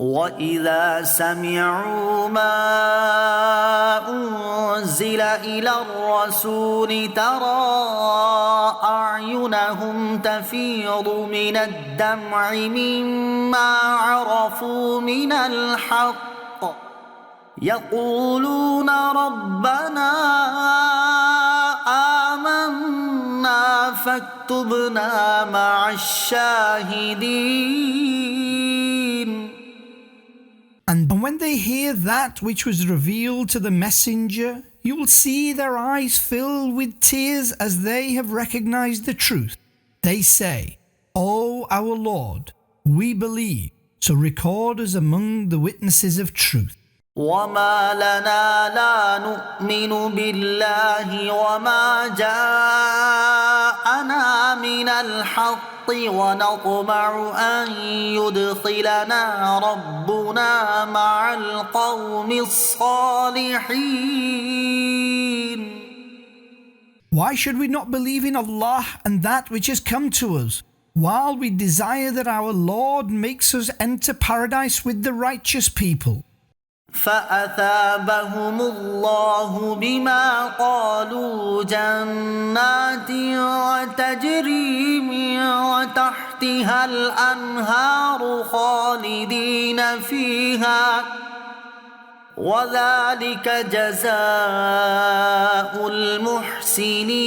وإذا سمعوا ما أنزل إلى الرسول ترى أعينهم تفيض من الدمع مما عرفوا من الحق يقولون ربنا آمنا فاكتبنا مع الشاهدين. And when they hear that which was revealed to the messenger, you will see their eyes fill with tears as they have recognized the truth. They say, O our Lord, we believe, so record us among the witnesses of truth. وما لنا لا نؤمن بالله وما جاءنا من الحق ونطمع أن يدخلنا ربنا مع القوم الصالحين. Why should we not believe in Allah and that which has come to us, while we desire that our Lord makes us enter paradise with the righteous people? فأثابهم الله بما قالوا جنات تجري من تحتها الأنهار خالدين فيها وذلك جزاء المحسنين.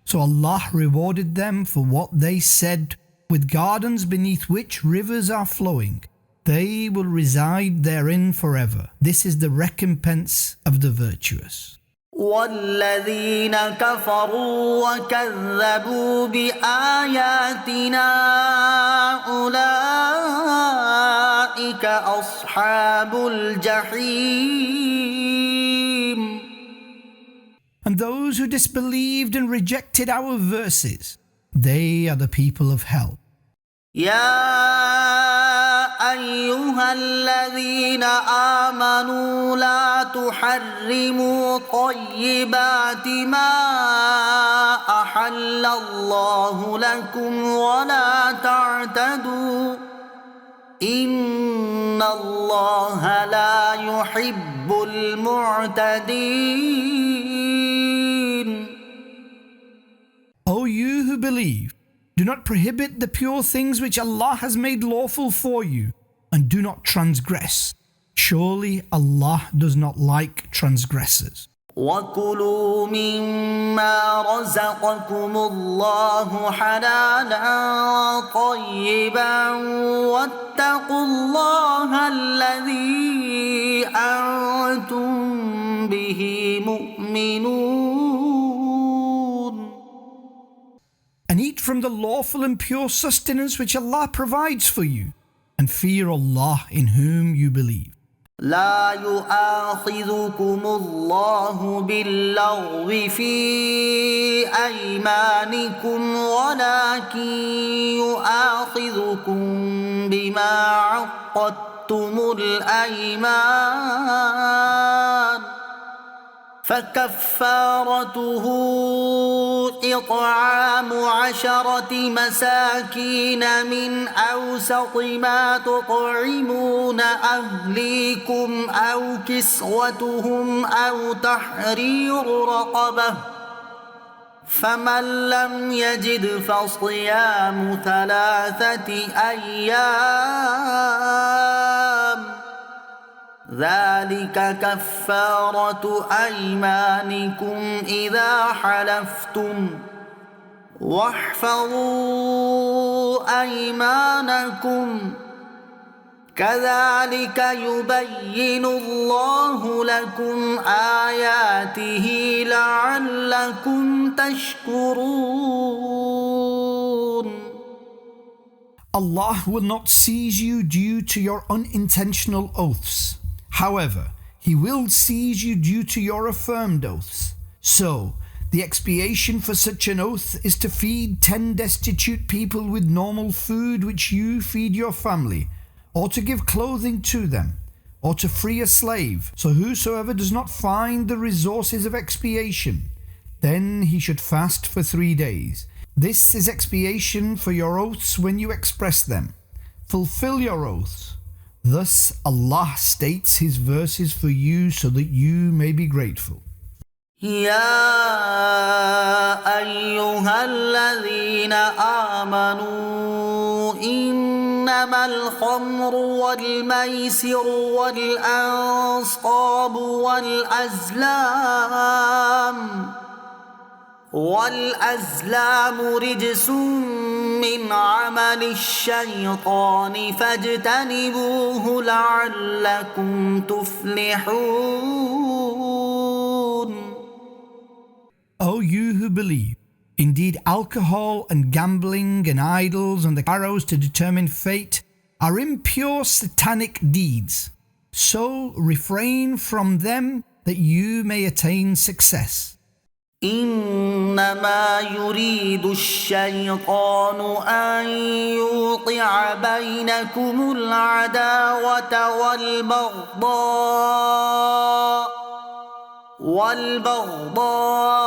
So Allah rewarded them for what they said, with gardens beneath which rivers are flowing. They will reside therein forever. This is the recompense of the virtuous. والذين كفروا وكذبوا بآياتنا أولئك أصحاب الجحيم. And those who disbelieved and rejected our verses, they are the people of hell. يا أيها الذين آمنوا لا تحرموا طيبات ما أحل الله لكم ولا تعتدوا إن الله لا يحب المعتدين. O you who believe, do not prohibit the pure things which Allah has made lawful for you, and do not transgress. Surely Allah does not like transgressors. وَكُلُوا مِمَّا رَزَقَكُمُ اللَّهُ حَلَالًا طَيِّبًا وَاتَّقُوا اللَّهَ الَّذِي أَنْتُمْ بِهِ مُؤْمِنُونَ. And eat from the lawful and pure sustenance which Allah provides for you, and fear Allah in whom you believe. لا يؤاخذكم الله باللغو في أيمانكم ولكن يؤاخذكم بما عقدتم الأيمان فكفارته إطعام 10 مساكين من أوسط ما تطعمون أهليكم أو كسوتهم أو تحرير رقبة فمن لم يجد فصيام 3 أيام ذلك كفارة أيمانكم إذا حلفتم واحفظوا أيمانكم كذلك يبين الله لكم آياته لعلكم تشكرون. Allah will not seize you due to your unintentional oaths. However, He will seize you due to your affirmed oaths. So, the expiation for such an oath is to feed 10 destitute people with normal food which you feed your family, or to give clothing to them, or to free a slave. So whosoever does not find the resources of expiation, then he should fast for 3 days. This is expiation for your oaths when you express them. fulfill your oaths. Thus Allah states His verses for you so that you may be grateful. يا أيها الذين آمنوا إنما الخمر والميسر والأزلام رجس من عمل الشيطان فاجتنبوه لعلكم تفلحون. O you who believe, indeed alcohol and gambling and idols and the arrows to determine fate are impure satanic deeds. So refrain from them that you may attain success. إنما يريد الشيطان أن يوقع بينكم العداوة والبغضاء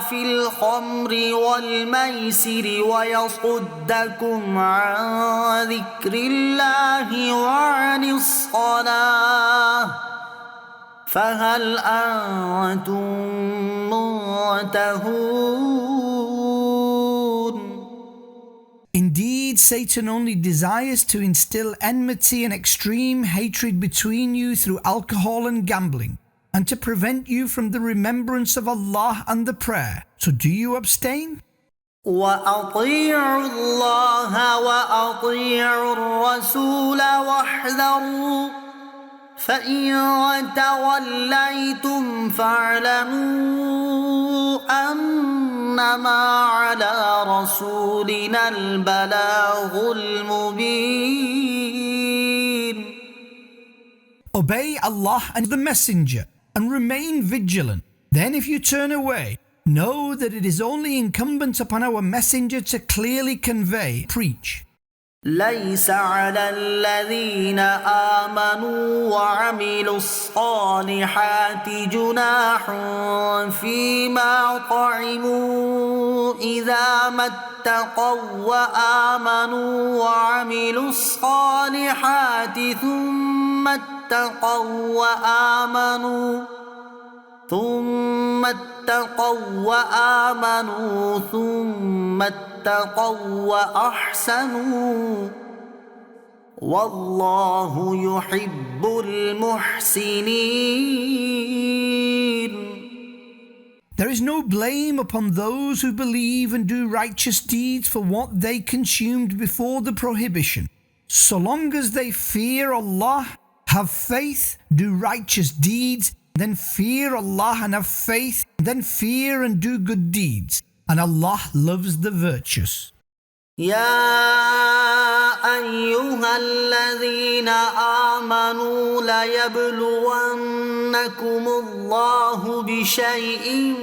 في الخمر والميسر ويصدكم عن ذكر الله وعن الصلاة فهل أنتم منتهون. Indeed, Satan only desires to instill enmity and extreme hatred between you through alcohol and gambling, and to prevent you from the remembrance of Allah and the prayer. So do you abstain? وأطيعوا الله وأطيعوا الرسول واحذروا فإن توليتم فاعلموا أنما على رسولنا البلاغ المبين. Obey Allah and the Messenger and remain vigilant. Then if you turn away, know that it is only incumbent upon our Messenger to clearly convey, preach. ليس على الذين آمنوا وعملوا الصالحات جناح فيما طعموا إذا ما اتقوا وآمنوا وعملوا الصالحات ثم اتقوا وأحسنوا والله يحب المحسنين. There is no blame upon those who believe and do righteous deeds for what they consumed before the prohibition, so long as they fear Allah, have faith, do righteous deeds, then fear Allah and have faith, then fear and do good deeds, and Allah loves the virtuous. يا أيها الذين آمنوا ليبلونكم الله بشيء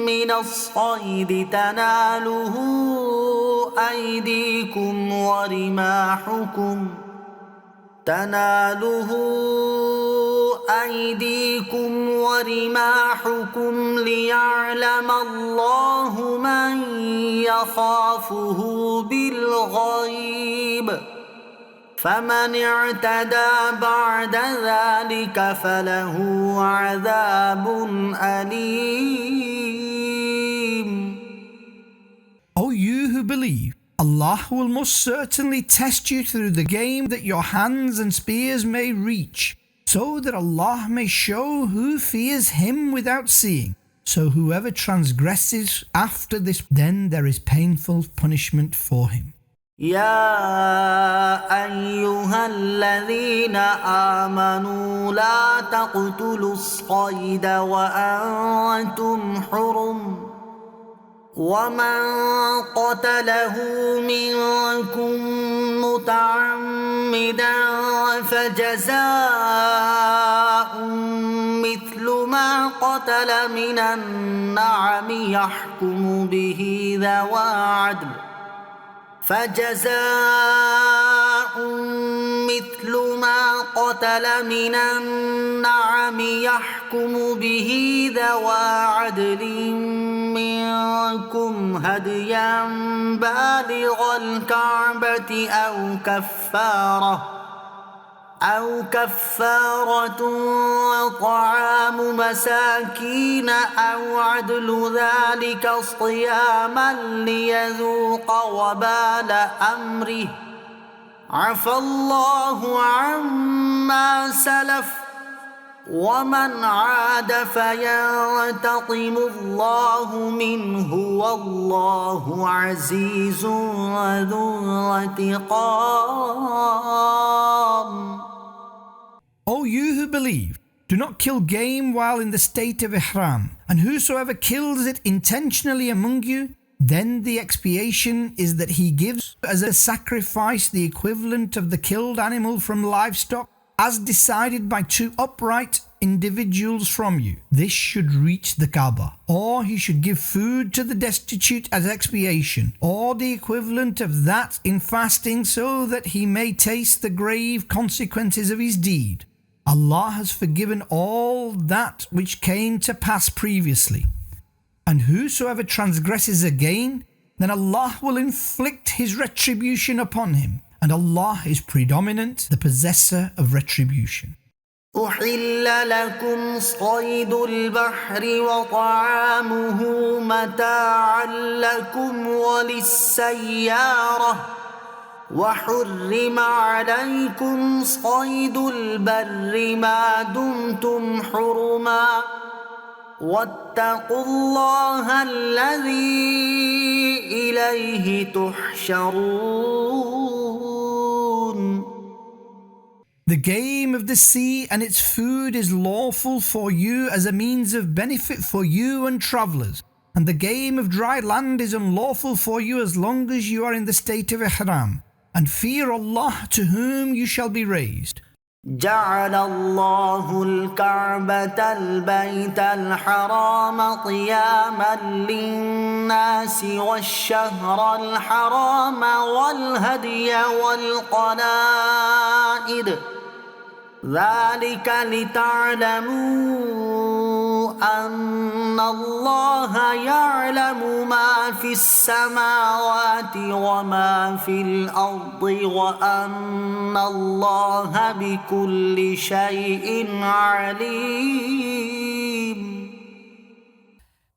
من الصيد تناله أيديكم ورماحكم ليعلم الله من يخافه بالغيب فمن اعتدى بعد ذلك فله عذاب أليم. O you who believe, Allah will most certainly test you through the game that your hands and spears may reach, so that Allah may show who fears Him without seeing. So whoever transgresses after this, then there is painful punishment for him. يا أيها الذين آمنوا لا تقتلوا الصيد وأنتم حرم ومن قتله منكم متعمدا فجزاء مثل ما قتل من النعم يحكم به ذوى عدل منكم هديا بالغ الكعبة أو كفارة طعام مساكين أو عدل ذلك صياما ليذوق وبال أمره عفى الله عما سلف ومن عاد فينتقم الله منه والله عزيز ذو انتقام. O you who believe, do not kill game while in the state of ihram, and whosoever kills it intentionally among you, then the expiation is that he gives as a sacrifice the equivalent of the killed animal from livestock, as decided by two upright individuals from you. This should reach the Kaaba. Or he should give food to the destitute as expiation, or the equivalent of that in fasting, so that he may taste the grave consequences of his deed. Allah has forgiven all that which came to pass previously. And whosoever transgresses again, then Allah will inflict his retribution upon him. And Allah is predominant, the possessor of retribution. أحل لكم صيد البحر وطعامه متاعا لكم وللسيارة وحرم عليكم صيد البر ما دمتم حرما واتقوا الله الذي إليه تحشرون. The game of the sea and its food is lawful for you as a means of benefit for you and travellers, and the game of dry land is unlawful for you as long as you are in the state of ihram, and fear Allah to whom you shall be raised. جعل الله الكعبة البيت الحرام قياما للناس والشهر الحرام والهدي والقلائد ذلك لتعلموا أن الله يعلم ما في السماوات وما في الأرض وأن الله بكل شيء عليم.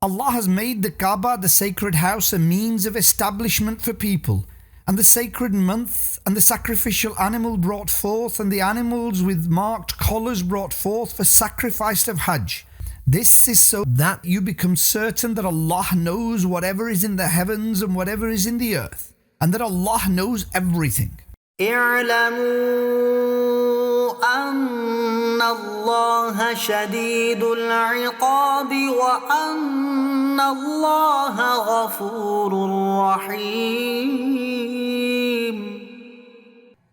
Allah has made the Kaaba, the sacred house, a means of establishment for people, and the sacred month, and the sacrificial animal brought forth, and the animals with marked collars brought forth for sacrifice of Hajj. This is so that you become certain that Allah knows whatever is in the heavens and whatever is in the earth, and that Allah knows everything. اعلموا أن الله شديد العقاب وأن الله غفور رحيم.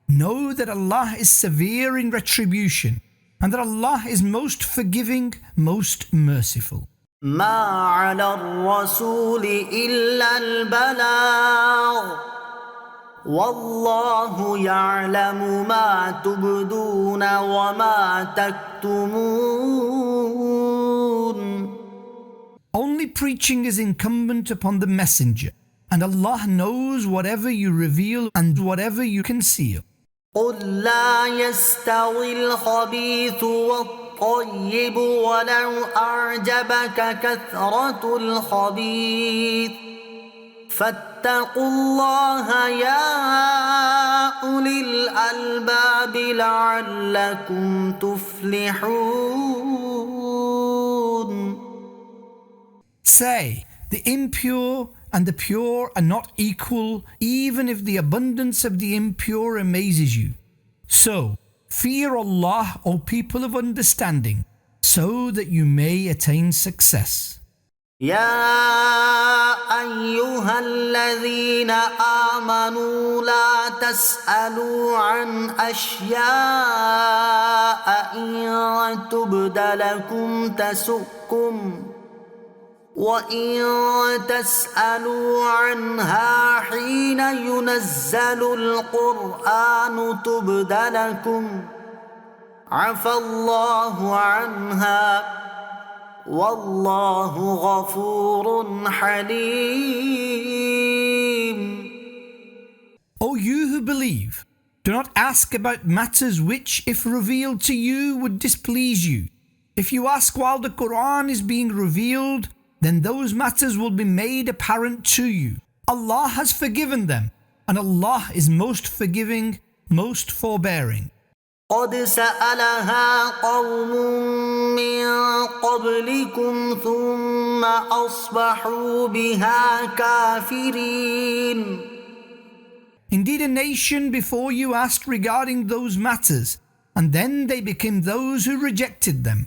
Know that Allah is severe in retribution, and that Allah is most forgiving, most merciful. ما على الرسول إلا البلاغ والله يعلم ما تبدون وما تكتمون. Only preaching is incumbent upon the messenger, and Allah knows whatever you reveal and whatever you conceal. قل لا يستوي الخبيث والطيب ولو أعجبك كثرة الخبيث فاتقوا الله يا أولي الألباب لعلكم تفلحون. Say, the impure and the pure are not equal, even if the abundance of the impure amazes you. So, fear Allah, O people of understanding, so that you may attain success. يا أيها الذين آمنوا لا تسألوا عن أشياء إن تبد لكم تسؤكم وإن تسألوا عنها حين ينزل القرآن تبد لكم عفى الله عنها والله غفور حليم. O you who believe, do not ask about matters which, if revealed to you, would displease you. If you ask while the Quran is being revealed, then those matters will be made apparent to you. Allah has forgiven them, and Allah is most forgiving, most forbearing. قد سألها قوم من قبلكم ثم أصبحوا بها كافرين. Indeed, a nation before you asked regarding those matters, and then they became those who rejected them.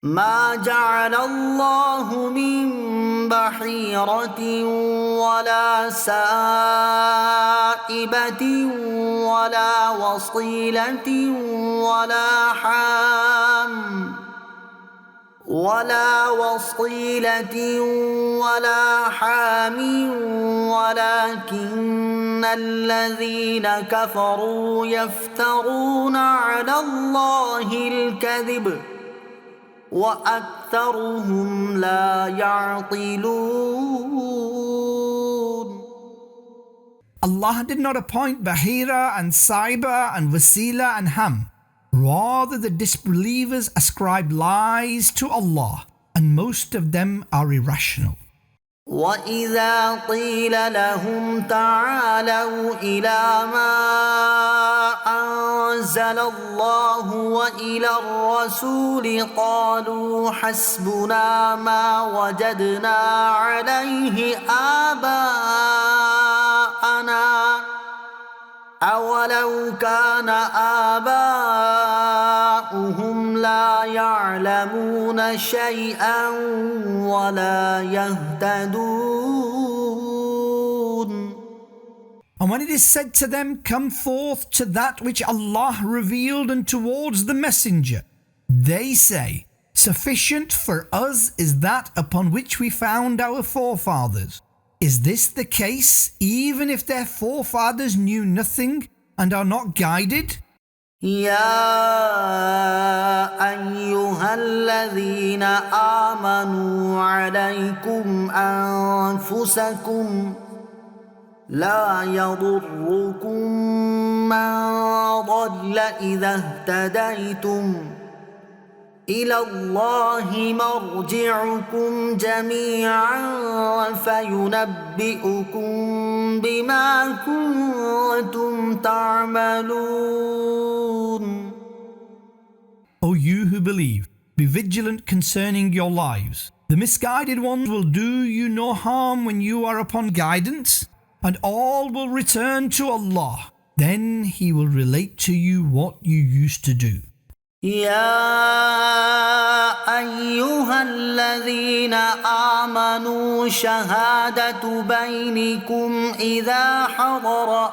ما جعل الله من بحيرة ولا سائبة ولا وصيلة ولا حام ولكن الذين كفروا يفترون على الله الكذب وأكثرهم لا يعقلون. Allah did not appoint Bahira and Saiba and Wasila and Ham. Rather, the disbelievers ascribe lies to Allah, and most of them are irrational. وإذا قيل لهم تعالوا إلى ما أنزل الله وإلى الرسول قالوا حسبنا ما وجدنا عليه آباءنا أولو كان آباؤهم لا يعلمون شيئا ولا يهتدون. And when it is said to them, come forth to that which Allah revealed and towards the messenger, they say, sufficient for us is that upon which we found our forefathers. Is this the case even if their forefathers knew nothing and are not guided? يا أيها الذين آمنوا عليكم أنفسكم لا يضركم من ضل إذا اهتديتم إلى الله مرجعكم جميعا فينبئكم بما كنتم تعملون. O you who believe, be vigilant concerning your lives. The misguided ones will do you no harm when you are upon guidance, and all will return to Allah. Then He will relate to you what you used to do. يا أيها الذين آمنوا شهادة بينكم إذا حضر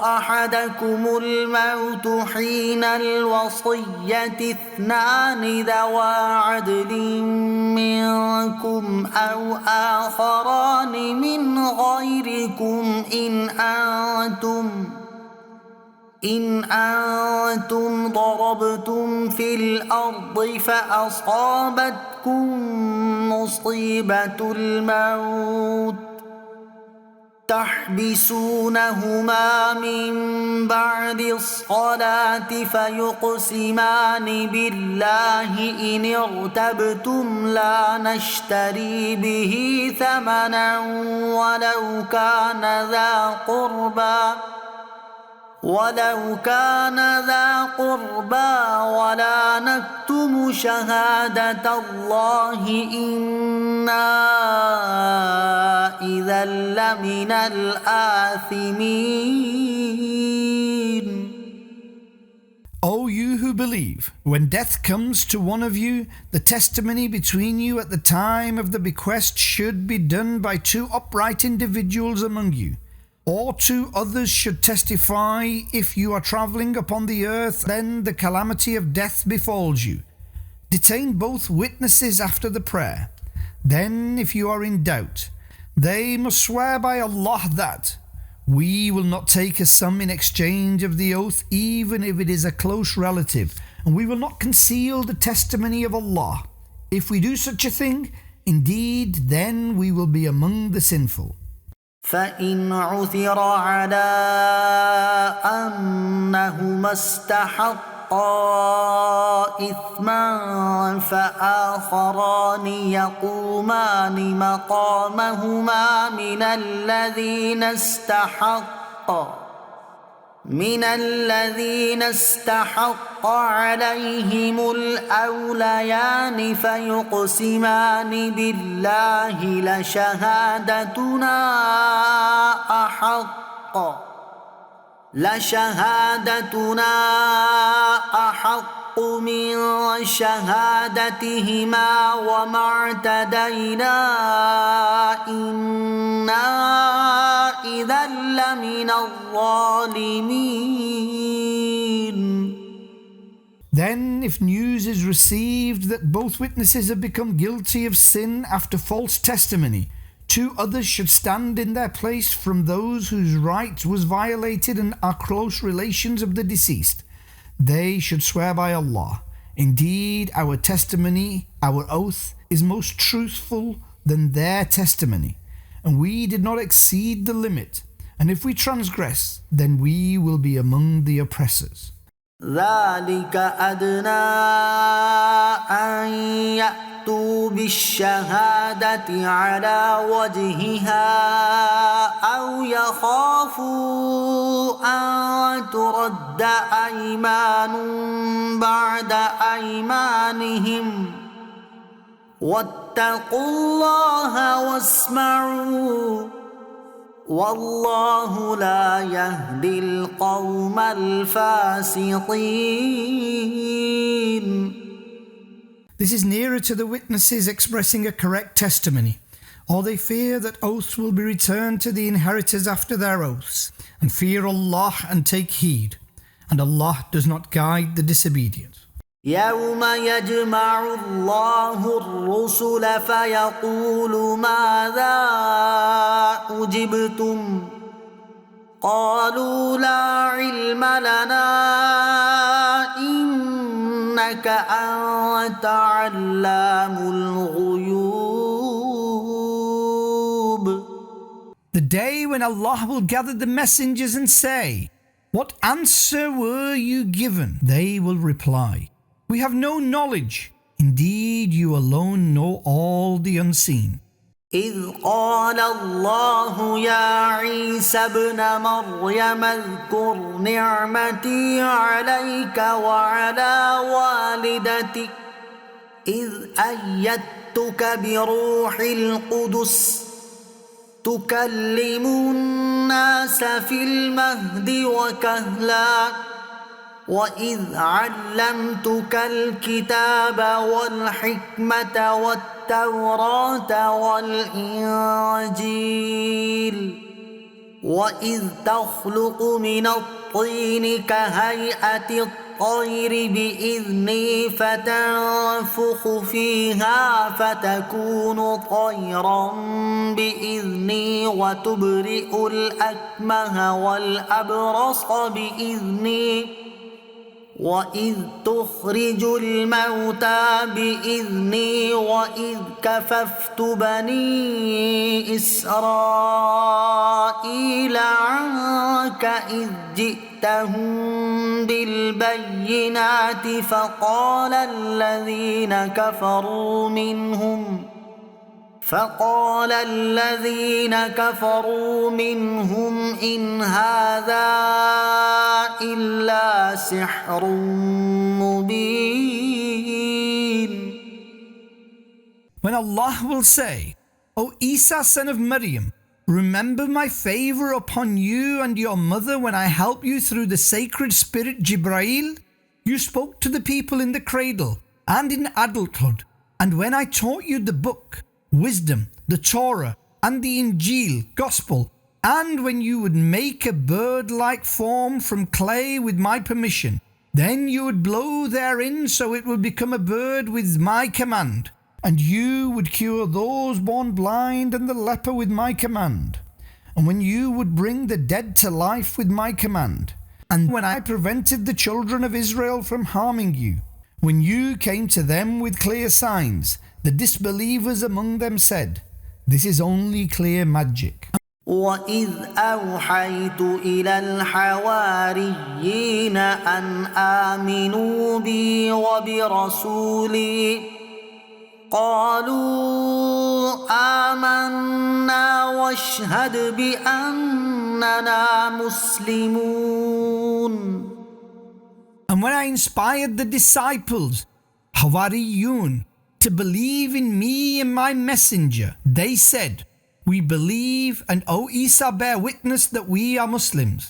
أحدكم الموت حين الوصية اثنان ذوى عدل منكم أو آخران من غيركم إن أنتم ضربتم في الأرض فأصابتكم مصيبة الموت تحبسونهما من بعد الصلاة فيقسمان بالله إن ارتبتم لا نشتري به ثمنا ولو كان ذا قربى ولا نكتم شهادة الله إنا إذا لمن الآثمين. O you who believe, when death comes to one of you, the testimony between you at the time of the bequest should be done by two upright individuals among you. Or two others should testify if you are travelling upon the earth, then the calamity of death befalls you. Detain both witnesses after the prayer. Then, if you are in doubt, they must swear by Allah that, We will not take a sum in exchange of the oath, even if it is a close relative, and we will not conceal the testimony of Allah. If we do such a thing, indeed, then we will be among the sinful. فإن عثر على أنهما استحقا إثما فآخران يقومان مقامهما من الذين استحق عليهم الأوليان فيقسمان بالله لشهادتنا أحق من شهادتهما وما اعتدينا إنا إذا لمن الظالمين. Then, if news is received that both witnesses have become guilty of sin after false testimony, two others should stand in their place from those whose right was violated and are close relations of the deceased. They should swear by Allah, indeed our testimony, our oath, is most truthful than their testimony, and we did not exceed the limit, and if we transgress, then we will be among the oppressors. ذلك أدنى أن يأتوا بالشهادة على وجهها أو يخافوا أن ترد أيمان بعد أيمانهم واتقوا الله واسمعوا والله لا يهدي القوم الفاسقين. This is nearer to the witnesses expressing a correct testimony, or they fear that oaths will be returned to the inheritors after their oaths, and fear Allah and take heed, and Allah does not guide the disobedient. يوم يجمع الله الرسل فيقول ماذا أجبتم قالوا لا علم لنا إنك أنت علام الغيوب. The day when Allah will gather the messengers and say, "What answer were you given?" They will reply, "We have no knowledge. Indeed, you alone know all the unseen." إذ قال الله يا عيسى ابن مريم اذكر نعمتي عليك وعلى والدتك إذ أيدتك بروح القدس تكلم الناس في المهد وكهلا وإذ علمتك الكتاب والحكمة والتوراة والإنجيل وإذ تخلق من الطين كهيئة الطير بإذني فتنفخ فيها فتكون طيرا بإذني وتبرئ الأكمه والأبرص بإذني وإذ تخرج الموتى بإذني وإذ كففت بني إسرائيل عنك إذ جئتهم بالبينات فقال الذين كفروا منهم إن هذا إلا سحر مبين. When Allah will say, "O Isa, son of Maryam, remember my favor upon you and your mother when I helped you through the sacred spirit Jibrail. You spoke to the people in the cradle and in adulthood, and when I taught you the book, wisdom, the Torah, and the Injil, gospel, and when you would make a bird-like form from clay with my permission, then you would blow therein so it would become a bird with my command, and you would cure those born blind and the leper with my command. and when you would bring the dead to life with my command, and when I prevented the children of Israel from harming you, when you came to them with clear signs, the disbelievers among them said, "This is only clear magic." وإذ أوحيت إلى الحواريين أن آمنوا بي وبرسولي قالوا آمنا واشهد بأننا مسلمون. And when I inspired the disciples, Hawariyun, to believe in me and my messenger, they said, "We believe, and O Isa, bear witness that we are Muslims."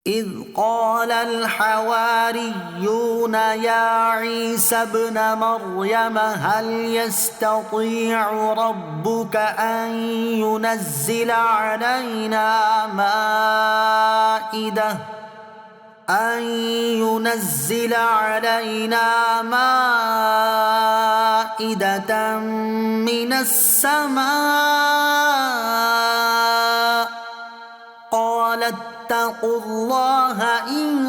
إذ قال الحواريون يا عيسى ابن مريم هل يستطيع ربك أن ينزل علينا مائدة من السماء قال اتقوا الله إن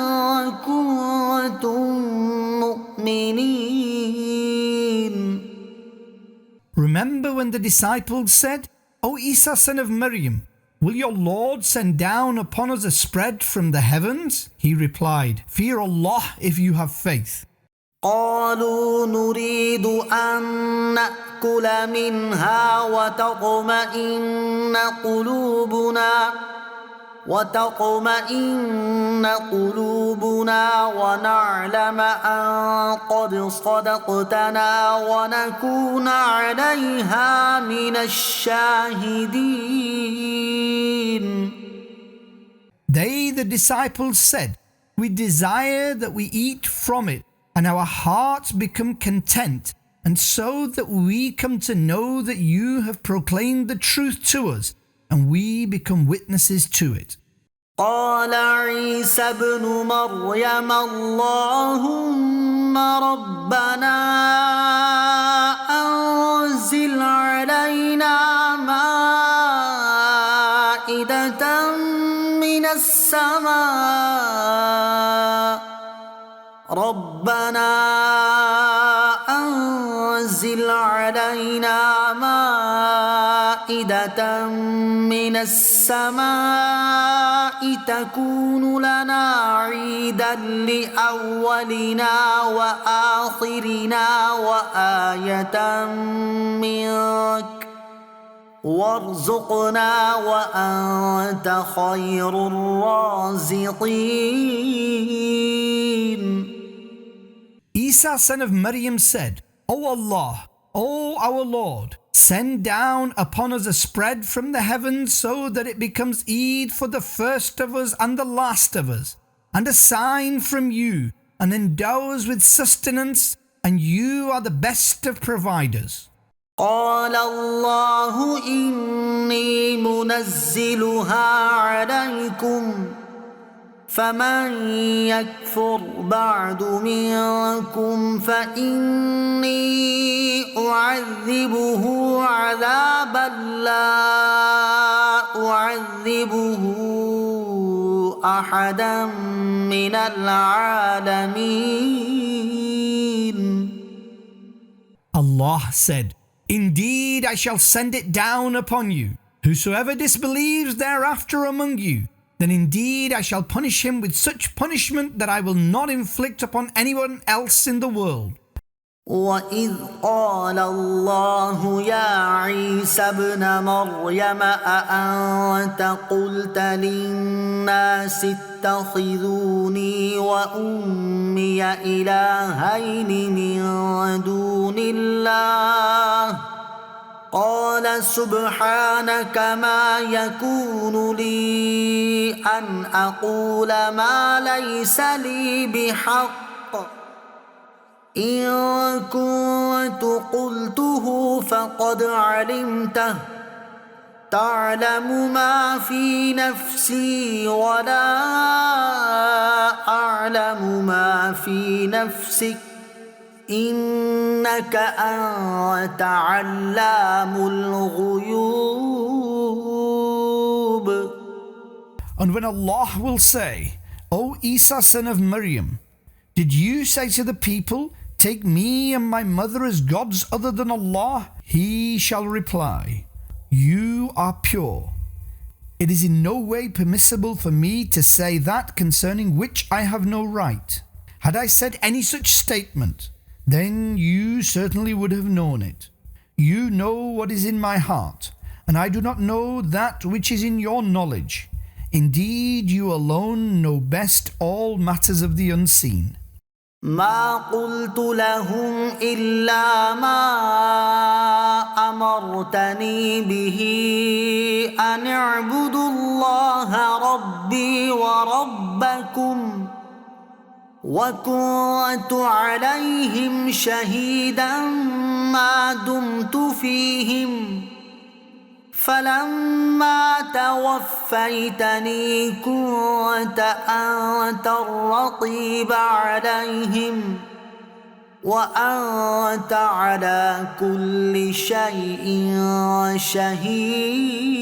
كنتم مؤمنين. Remember when the disciples said, "O Isa, son of Maryam, will your Lord send down upon us a spread from the heavens?" He replied, "Fear Allah if you have faith." قالوا نريد أن نأكل منها وتطمئن قلوبنا ونعلم أن قد صدقتنا ونكون عليها من الشاهدين. They, the disciples, said, "We desire that we eat from it, and our hearts become content, and so that we come to know that you have proclaimed the truth to us, and we become witnesses to it." قال عيسى ابن مريم اللهم ربنا أنزل علينا مائدة من السماء تكون لنا عيدا لأولنا وآخرنا وآية منك وارزقنا وأنت خير الرازقين. Isa, son of Maryam, said, "O Allah, O our Lord, send down upon us a spread from the heavens so that it becomes Eid for the first of us and the last of us, and a sign from you, and endow us with sustenance, and you are the best of providers." قال الله إني منزلها عليكم فمن يكفر بعد منكم فإني أعذبه عذابا لا أعذبه أحدا من العالمين. Allah said, "Indeed, I shall send it down upon you. Whosoever disbelieves thereafter among you, then indeed I shall punish him with such punishment that I will not inflict upon anyone else in the world." وَإِذْ قَالَ اللَّهُ يَا عِيسَى ابْنَ مَرْيَمَ أَأَنْتَ قُلْتَ لِلنَّاسِ اتَّخِذُونِي وَأُمِّيَ إِلَٰهَيْنِ مِن دُونِ اللَّهِ قال سبحانك ما يكون لي أن أقول ما ليس لي بحق إن كنت قلته فقد علمته تعلم ما في نفسي ولا أعلم ما في نفسك إنك أنت علام الغيوب. And when Allah will say, O Isa son of Maryam, did you say to the people, take me and my mother as gods other than Allah? He shall reply, you are pure. It is in no way permissible for me to say that concerning which I have no right. Had I said any such statement, then you certainly would have known it. You know what is in my heart, and I do not know that which is in your knowledge. Indeed, you alone know best all matters of the unseen. ما قلت لهم إلا ما أمرتني به أن اعبدوا الله ربي وربكم وكنت عليهم شهيدا ما دمت فيهم فلما توفيتني كنت أنت الرقيب عليهم وأنت على كل شيء شهيد.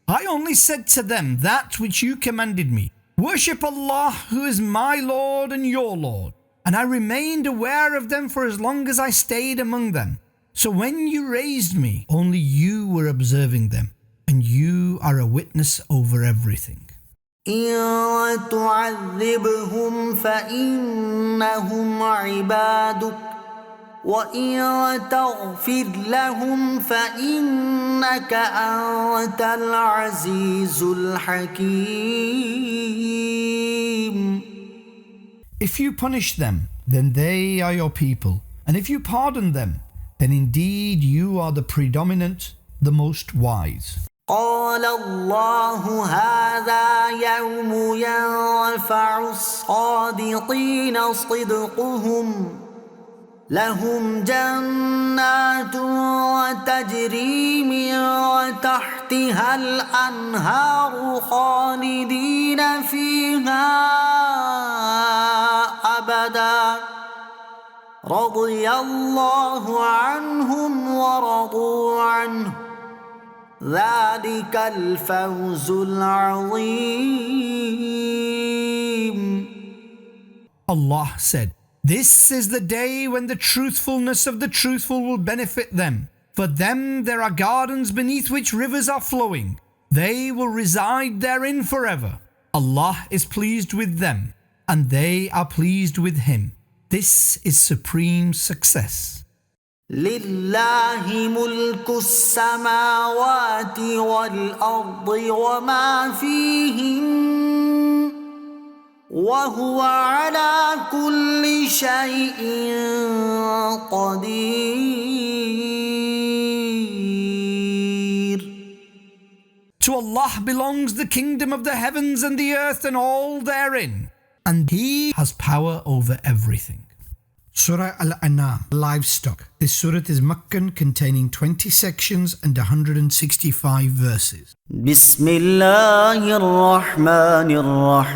I only said to them that which you commanded me. Worship Allah, who is my Lord and your Lord. And I remained aware of them for as long as I stayed among them. So when you raised me, only you were observing them, and you are a witness over everything. إن تعذبهم فإنهم عبادك وإن تغفر لهم فإنك أنت العزيز الحكيم. If you punish them, then they are your people, and if you pardon them, then indeed you are the predominant, the most wise. قال الله هذا يوم ينفع الصادقين صدقهم لهم جنات تجري من تحتها الأنهار خالدين فيها أبدا رضي الله عنهم ورضوا عنه ذلك الفوز العظيم. Allah said, this is the day when the truthfulness of the truthful will benefit them. For them there are gardens beneath which rivers are flowing. They will reside therein forever. Allah is pleased with them, and they are pleased with Him. This is supreme success. لله ملك السماوات والأرض وما فيهن وهو على كل شيء قدير. To Allah belongs the kingdom of the heavens and the earth and all therein, and He has power over everything. Surah Al-An'am, Livestock. This surah is Meccan, containing 20 sections and 165 verses. بسم الله الرحمن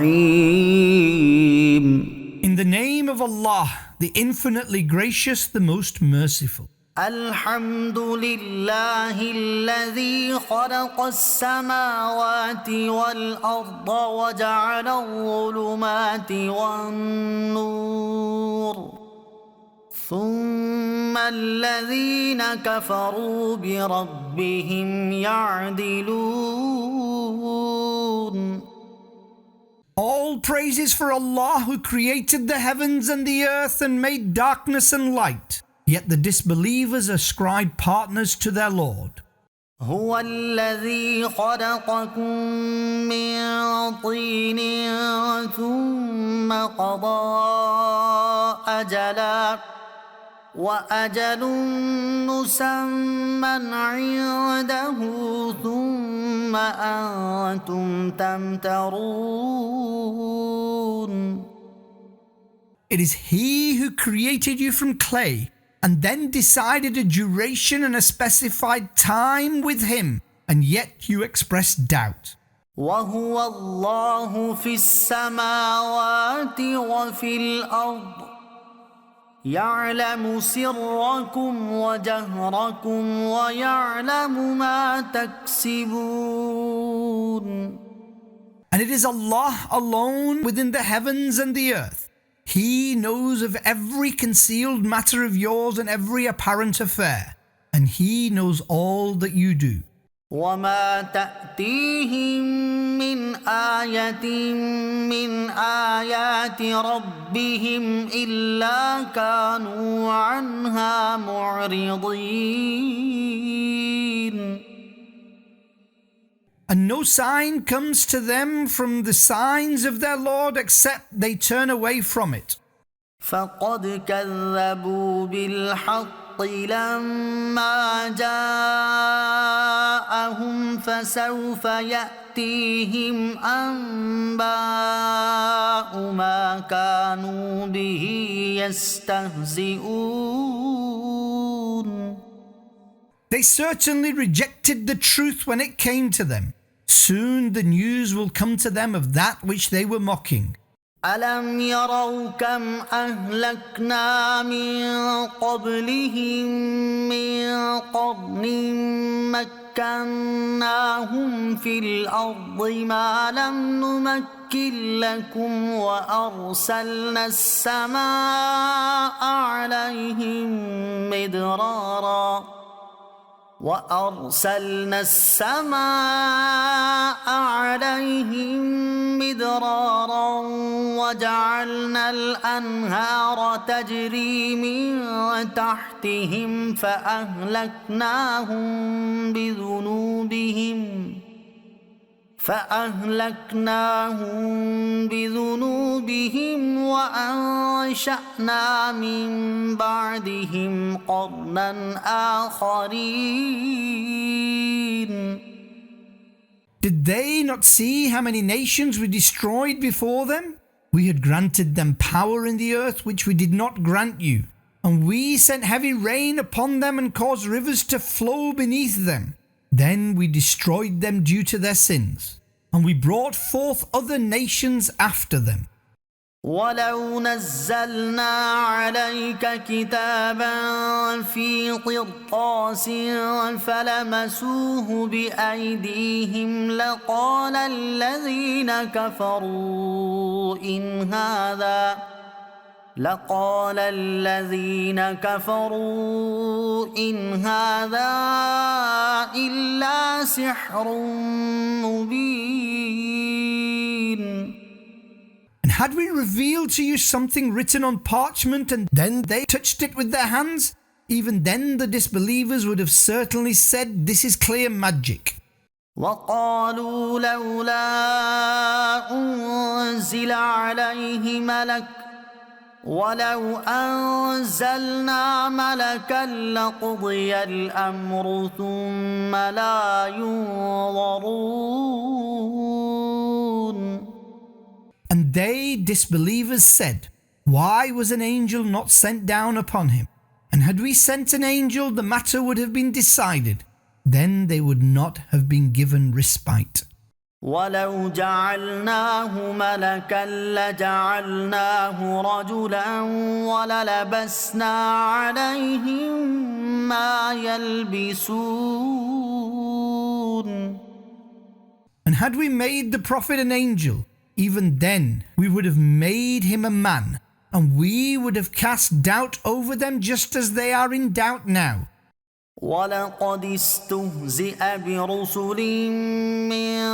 الرحيم. In the name of Allah, the infinitely gracious, the most merciful. الحمد لله الذي خلق السماوات والأرض وجعل الظلمات والنور ثم الذين كفروا بربهم يعدلون. All praises for Allah who created the heavens and the earth and made darkness and light. Yet the disbelievers ascribe partners to their Lord. هو الذي خلقكم من طين ثم قضى أجلا وأجل مسمى عنده ثم أنتم تمترون. It is He who created you from clay and then decided a duration and a specified time with Him, and yet you express doubt. وهو الله في السماوات وفي الأرض يعلم سركم وجهركم ويعلم ما تكسبون. And it is Allah alone within the heavens and the earth. He knows of every concealed matter of yours and every apparent affair, and He knows all that you do. وما تأتيهم من آية من آيات ربهم إلا كانوا عنها معرضين. And no sign comes to them from the signs of their Lord except they turn away from it. فقد كذبوا بالحق لما جاءهم فسوف يأتيهم أنباء ما كانوا به يستهزئون. They certainly rejected the truth when it came to them. Soon the news will come to them of that which they were mocking. ألم يروا كم أهلكنا من قبلهم من قرن مكناهم في الأرض ما لم نمكن لكم وأرسلنا السماء عليهم مدرارا وجعلنا الأنهار تجري من تحتهم فأهلكناهم بذنوبهم وأنشأنا من بعدهم قرنا آخرين. Did they not see how many nations we destroyed before them? We had granted them power in the earth which we did not grant you, and we sent heavy rain upon them and caused rivers to flow beneath them. Then we destroyed them due to their sins, and we brought forth other nations after them. ولو نزلنا عليك كتابا في قرطاس فلمسوه بأيديهم لقال الذين كفروا إن هذا إلا سحر مبين. And had we revealed to you something written on parchment and then they touched it with their hands, even then the disbelievers would have certainly said, this is clear magic. وقالوا لولا أنزل عليه ملك ولو أنزلنا ملكا لقضي الأمر ثم لا ينظرون. And they, disbelievers, said, why was an angel not sent down upon him? And had we sent an angel, the matter would have been decided. Then they would not have been given respite. ولو جعلناه ملكا لجعلناه رجلا وللبسنا عليهم ما يلبسون. And had we made the prophet an angel, even then we would have made him a man, and we would have cast doubt over them just as they are in doubt now. ولقد استهزئ برسل من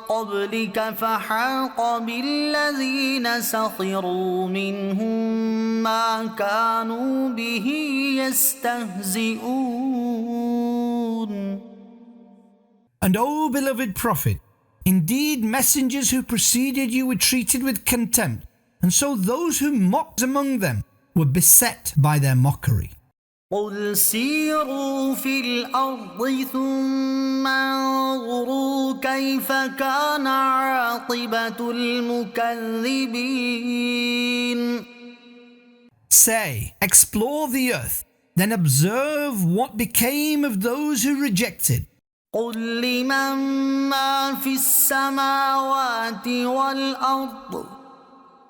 قبلك فحاق بالذين سخروا منهم ما كانوا به يستهزئون. And O beloved Prophet, indeed messengers who preceded you were treated with contempt, and so those who mocked among them were beset by their mockery. قل سيروا في الأرض ثم انظروا كيف كان عاقبة المكذبين. Say, explore the earth, then observe what became of those who rejected. قل لمن ما في السماوات والأرض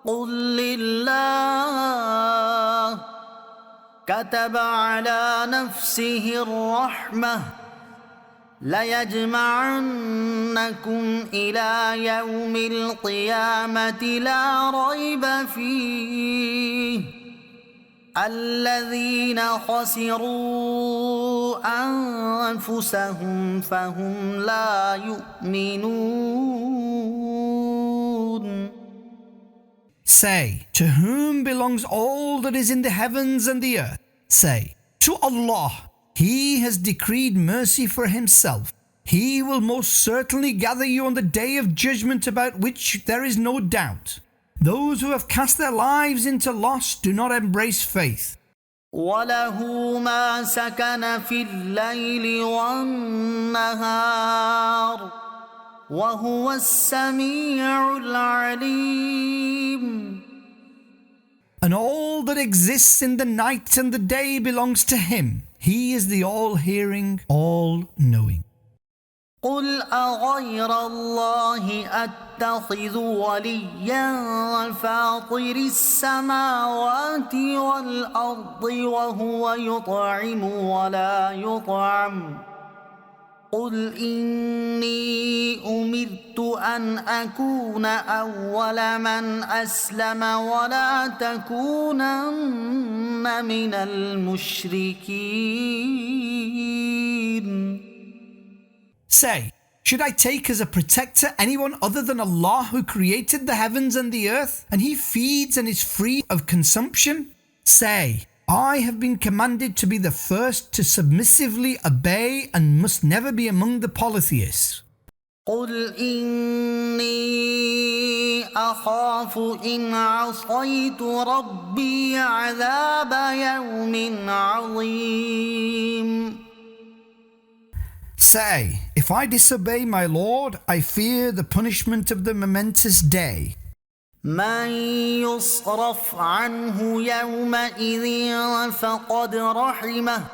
قل لله كتب على نفسه الرحمة ليجمعنكم إلى يوم القيامة لا ريب فيه الذين خسروا أنفسهم فهم لا يؤمنون. Say, to whom belongs all that is in the heavens and the earth? Say, to Allah. He has decreed mercy for himself. He will most certainly gather you on the day of judgment about which there is no doubt. Those who have cast their lives into loss do not embrace faith. وله ما سكن في الليل والنهار وهو السميع العليم. And all that exists in the night and the day belongs to him. He is the all-hearing, all-knowing. قل أغير الله أتخذ وليا فاطر السماوات والأرض وهو يطعم ولا يطعم قل إني أمرت أن أكون أول من أسلم ولا تكونن من المشركين. Say, should I take as a protector anyone other than Allah who created the heavens and the earth, and he feeds and is free of consumption? Say, I have been commanded to be the first to submissively obey and must never be among the polytheists. قل إني أخاف إن عصيت ربي عذاب يوم عظيم. Say, if I disobey my Lord, I fear the punishment of the momentous day. من يصرف عنه يومئذ فقد رحمه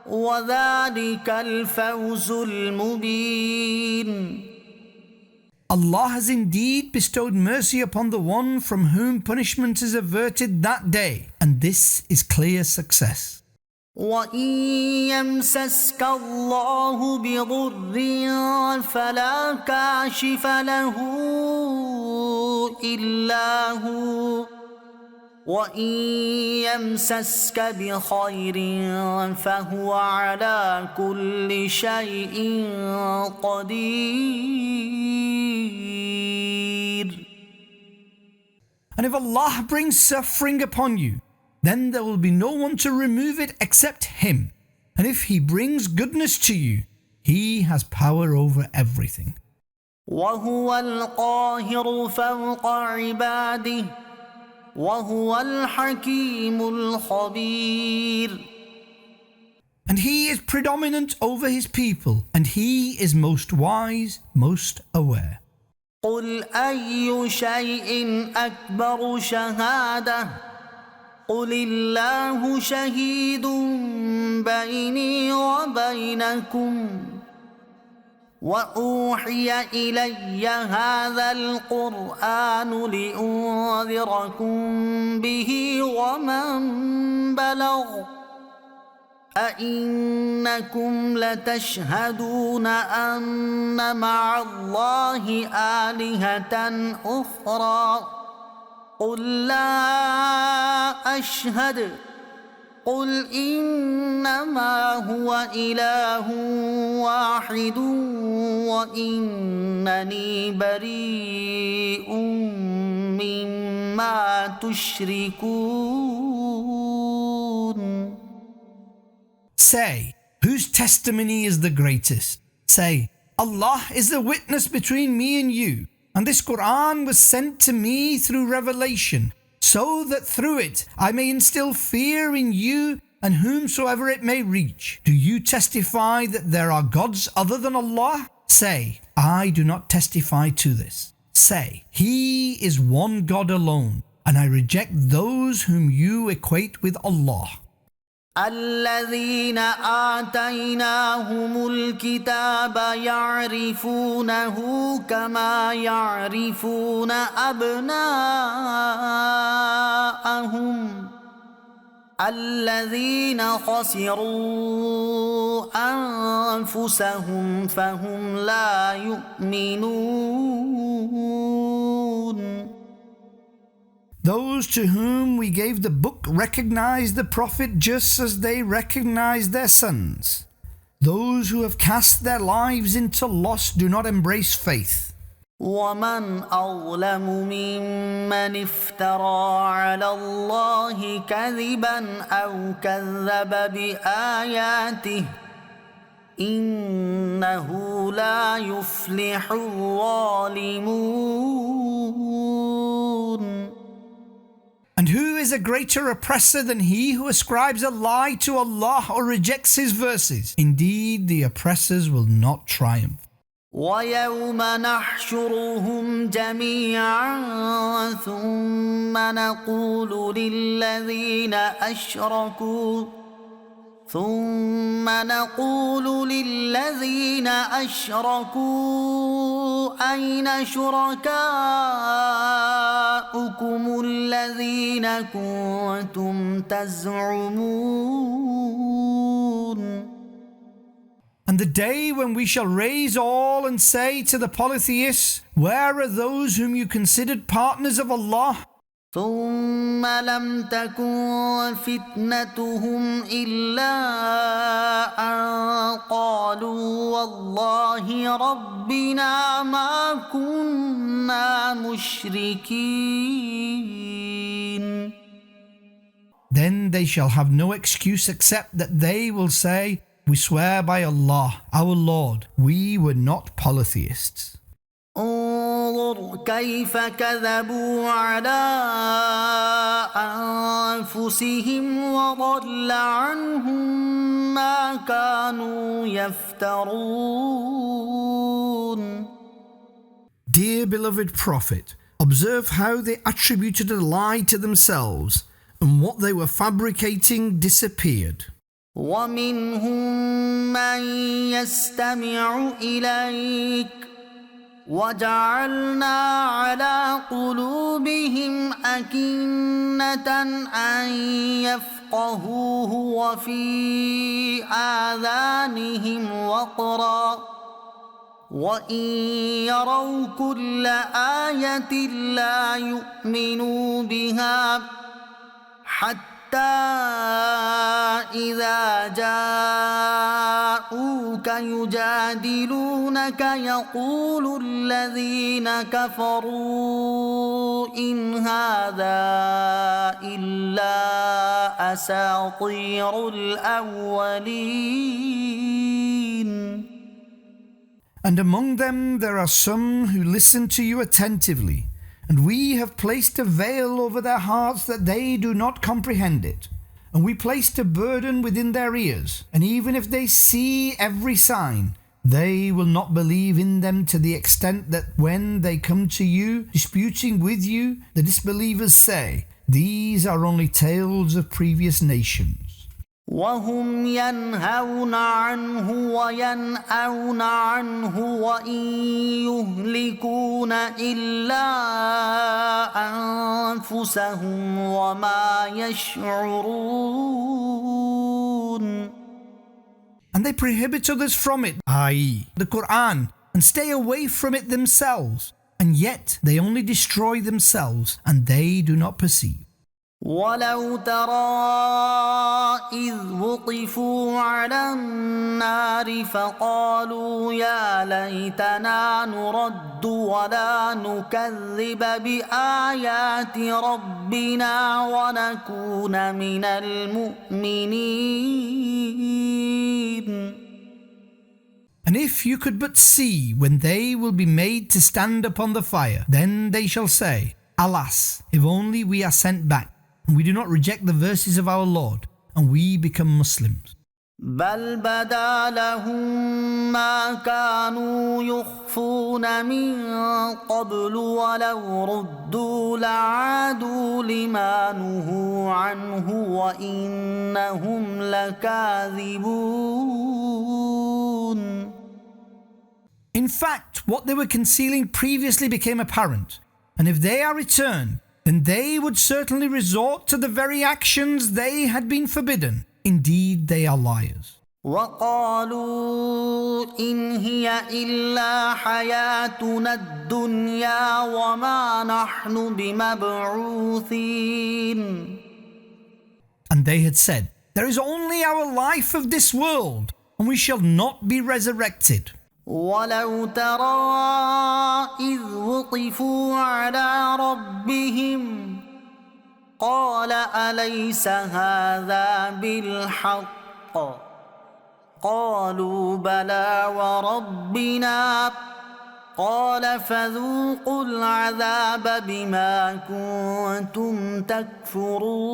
وذلك الفوز المبين. Allah has indeed bestowed mercy upon the one from whom punishment is averted that day, and this is clear success. وإن يمسسك الله بضر فلا كاشف له إلا هو وإن يمسسك بخير فهو على كل شيء قدير. And if Allah brings suffering upon you, then there will be no one to remove it except Him. And if He brings goodness to you, He has power over everything. وهو القاهر فوق عباده وهو الحكيم الخبير. And He is predominant over His people, and He is most wise, most aware. قل أي شيء أكبر شهادة قل الله شهيد بيني وبينكم وأوحي إلي هذا القرآن لأنذركم به ومن بلغ أئنكم لتشهدون أن مع الله آلهة أخرى قل لا أشهد قل إنما هو إله واحد وإنني بريء مما تشركون. Say, whose testimony is the greatest? Say, Allah is the witness between me and you, and this Quran was sent to me through revelation, so that through it I may instill fear in you and whomsoever it may reach. Do you testify that there are gods other than Allah? Say, I do not testify to this. Say, He is one God alone, and I reject those whom you equate with Allah. الذين آتيناهم الكتاب يعرفونه كما يعرفون أبناءهم الذين خسروا أنفسهم فهم لا يؤمنون. Those to whom we gave the book recognized the prophet just as they recognized their sons. Those who have cast their lives into loss do not embrace faith. ومن أظلم ممن افترى على الله كذبا أو كذب بآياته إنه لا يفلح الظالمون. And who is a greater oppressor than he who ascribes a lie to Allah or rejects his verses? Indeed, the oppressors will not triumph. ويوم نحشرهم جميعا ثم نقول للذين أشركوا أين شركاؤكم الذين كنتم تزعمون. And the day when we shall raise all and say to the polytheists, where are those whom you considered partners of Allah? ثم لم تكن فتنتهم إلا أن قالوا والله ربنا ما كنا مشركين. Then they shall have no excuse except that they will say, we swear by Allah, our Lord, we were not polytheists. انظر كيف كذبوا على أنفسهم وضل عنهم ما كانوا يفترون. Dear beloved Prophet, observe how they attributed a lie to themselves, and what they were fabricating disappeared. ومنهم من يستمع إليك وجعلنا على قلوبهم أكنة أن يفقهوه وفي آذانهم وقرا وإن يروا كل آية لا يؤمنوا بها حتى إذا جاءوك يجادلونك يقول الذين كفروا إن هذا إلا أساطير الأولين. And among them there are some who listen to you attentively, and we have placed a veil over their hearts that they do not comprehend it. And we placed a burden within their ears, and even if they see every sign, they will not believe in them to the extent that when they come to you, disputing with you, the disbelievers say, these are only tales of previous nations. وهم ينهون عنه وينأون عنه وإن يهلكون إلا أنفسهم وما يشعرون. And they prohibit others from it, i.e., the Quran, and stay away from it themselves, and yet they only destroy themselves and they do not perceive. ولو ترى إذ وقفوا على النار فقالوا يا ليتنا نرد ولا نكذب بآيات ربنا ونكون من المؤمنين. And if you could but see when they will be made to stand upon the fire, then they shall say, alas, if only we are sent back, and we do not reject the verses of our Lord, and we become Muslims. بل بدا لهم ما كانوا يخفون من قبل ولو ردوا لعادوا لما نهوا عنه وإنهم لكاذبون. In fact, what they were concealing previously became apparent, and if they are returned, then they would certainly resort to the very actions they had been forbidden. Indeed, they are liars. وقالوا إن هي إلا حياتنا الدنيا وما نحن بمبعوثين. And they had said, there is only our life of this world, and we shall not be resurrected. ولو ترى إذ وقفوا على ربهم قال أليس هذا بالحق قالوا بلى وربنا قال فذوقوا العذاب بما كنتم تكفرون.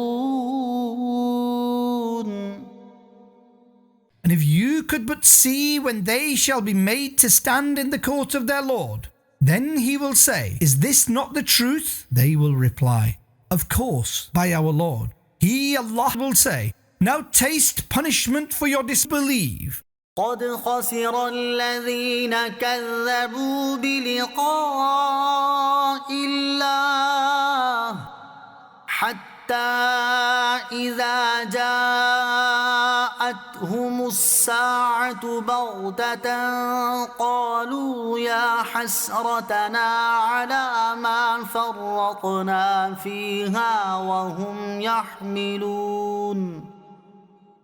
And if you could but see when they shall be made to stand in the court of their Lord, then he will say, is this not the truth? They will reply, of course, by our Lord. He, Allah, will say, now taste punishment for your disbelief. قد خسر الذين كذبوا بلقاء الله حتى إذا جاءتهم الساعة بغتة قالوا يا حسرتنا على ما فرطنا فيها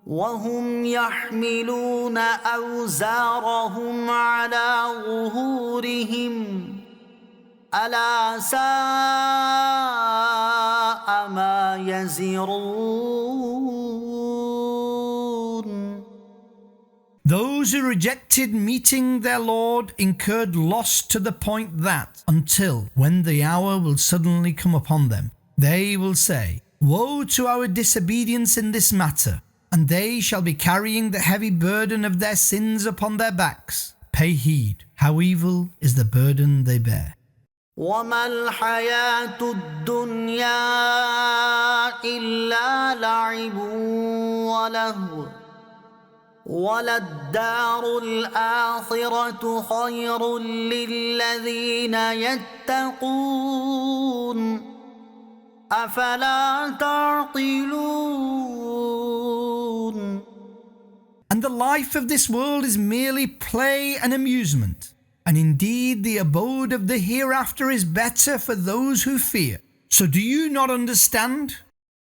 وهم يحملون أوزارهم على ظهورهم ألا ساء ما يزرون. Those who rejected meeting their Lord incurred loss to the point that, until when the hour will suddenly come upon them, they will say, woe to our disobedience in this matter, and they shall be carrying the heavy burden of their sins upon their backs. Pay heed, how evil is the burden they bear. وما الحياة الدنيا إلا لعب ولهو وللدار الآخرة خير للذين يتقون أفلا تعقلون. And the life of this world is merely play and amusement. And indeed the abode of the hereafter is better for those who fear. So do you not understand?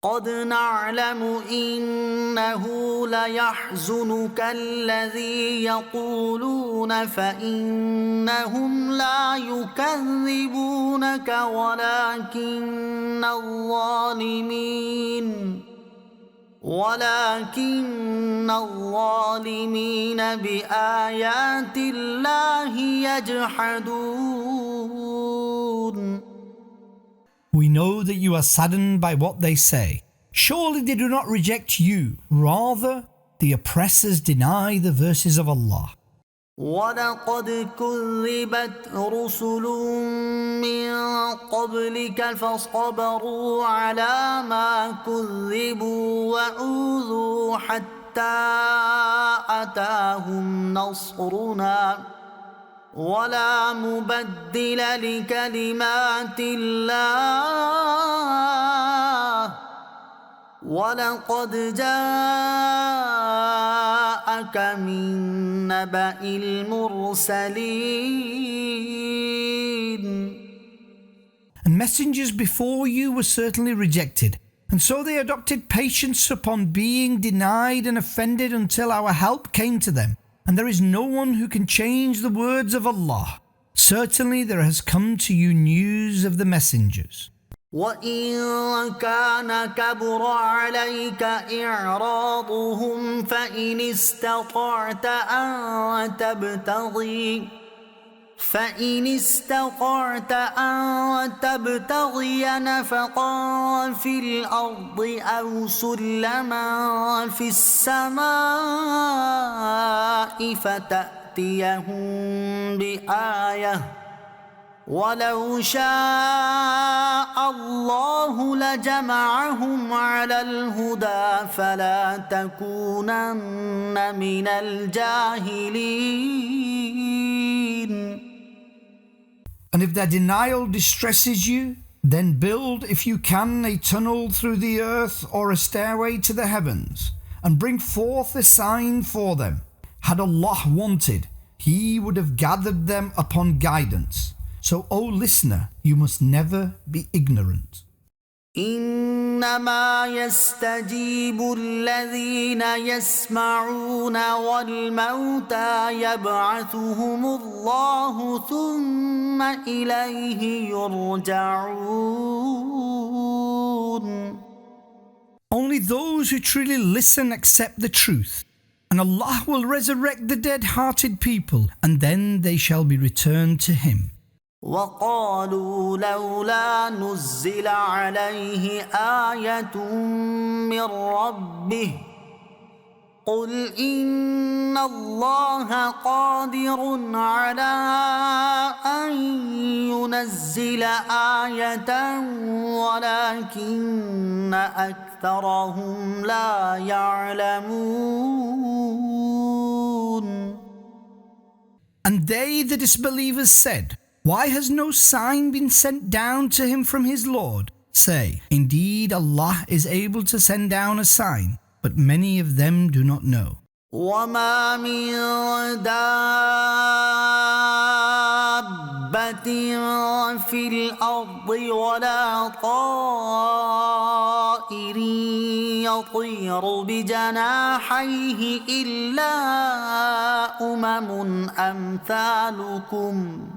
قد نعلم إنه ليحزنك الذي يقولون فإنهم لا يكذبونك ولكن الظالمين بآيات الله يجحدون. We know that you are saddened by what they say. Surely they do not reject you. Rather, the oppressors deny the verses of Allah. ولقد كذبت رسل من قبلك فصبروا على ما كذبوا وأوذوا حتى أتاهم نصرنا ولا مبدل لكلمات الله ولقد جاءك من نبأ المرسلين. And messengers before you were certainly rejected, and so they adopted patience upon being denied and offended until our help came to them. And there is no one who can change the words of Allah. Certainly there has come to you news of the messengers. وَإِن كَانَ كَبُرَ عَلَيْكَ إِعْرَاضُهُمْ فَإِنِ اسْتَطَعْتَ أَن تَبْتَغِيَ نَفَقًا في الأرض أو سلما في السماء فتأتيهم بآية ولو شاء الله لجمعهم على الهدى فلا تكونن من الجاهلين. And if their denial distresses you, Then build, if you can, a tunnel through the earth or a stairway to the heavens, and bring forth a sign for them. Had Allah wanted, He would have gathered them upon guidance. So, O listener, you must never be ignorant. إنما يستجيب الذين يسمعون والموتى يبعثهم الله ثم إليه يرجعون. Only those who truly listen accept the truth, and Allah will resurrect the dead-hearted people, and then they shall be returned to Him. وقالوا لولا نزل عليه آية من ربه قل إن الله قادر على أن ينزل آية ولكن أكثرهم لا يعلمون. And they, the disbelievers, said, Why has no sign been sent down to him from his Lord? Say, Indeed, Allah is able to send down a sign, but many of them do not know. وما من دابة في الأرض ولا طائر يطير بجناحيه إلا أمم أمثالكم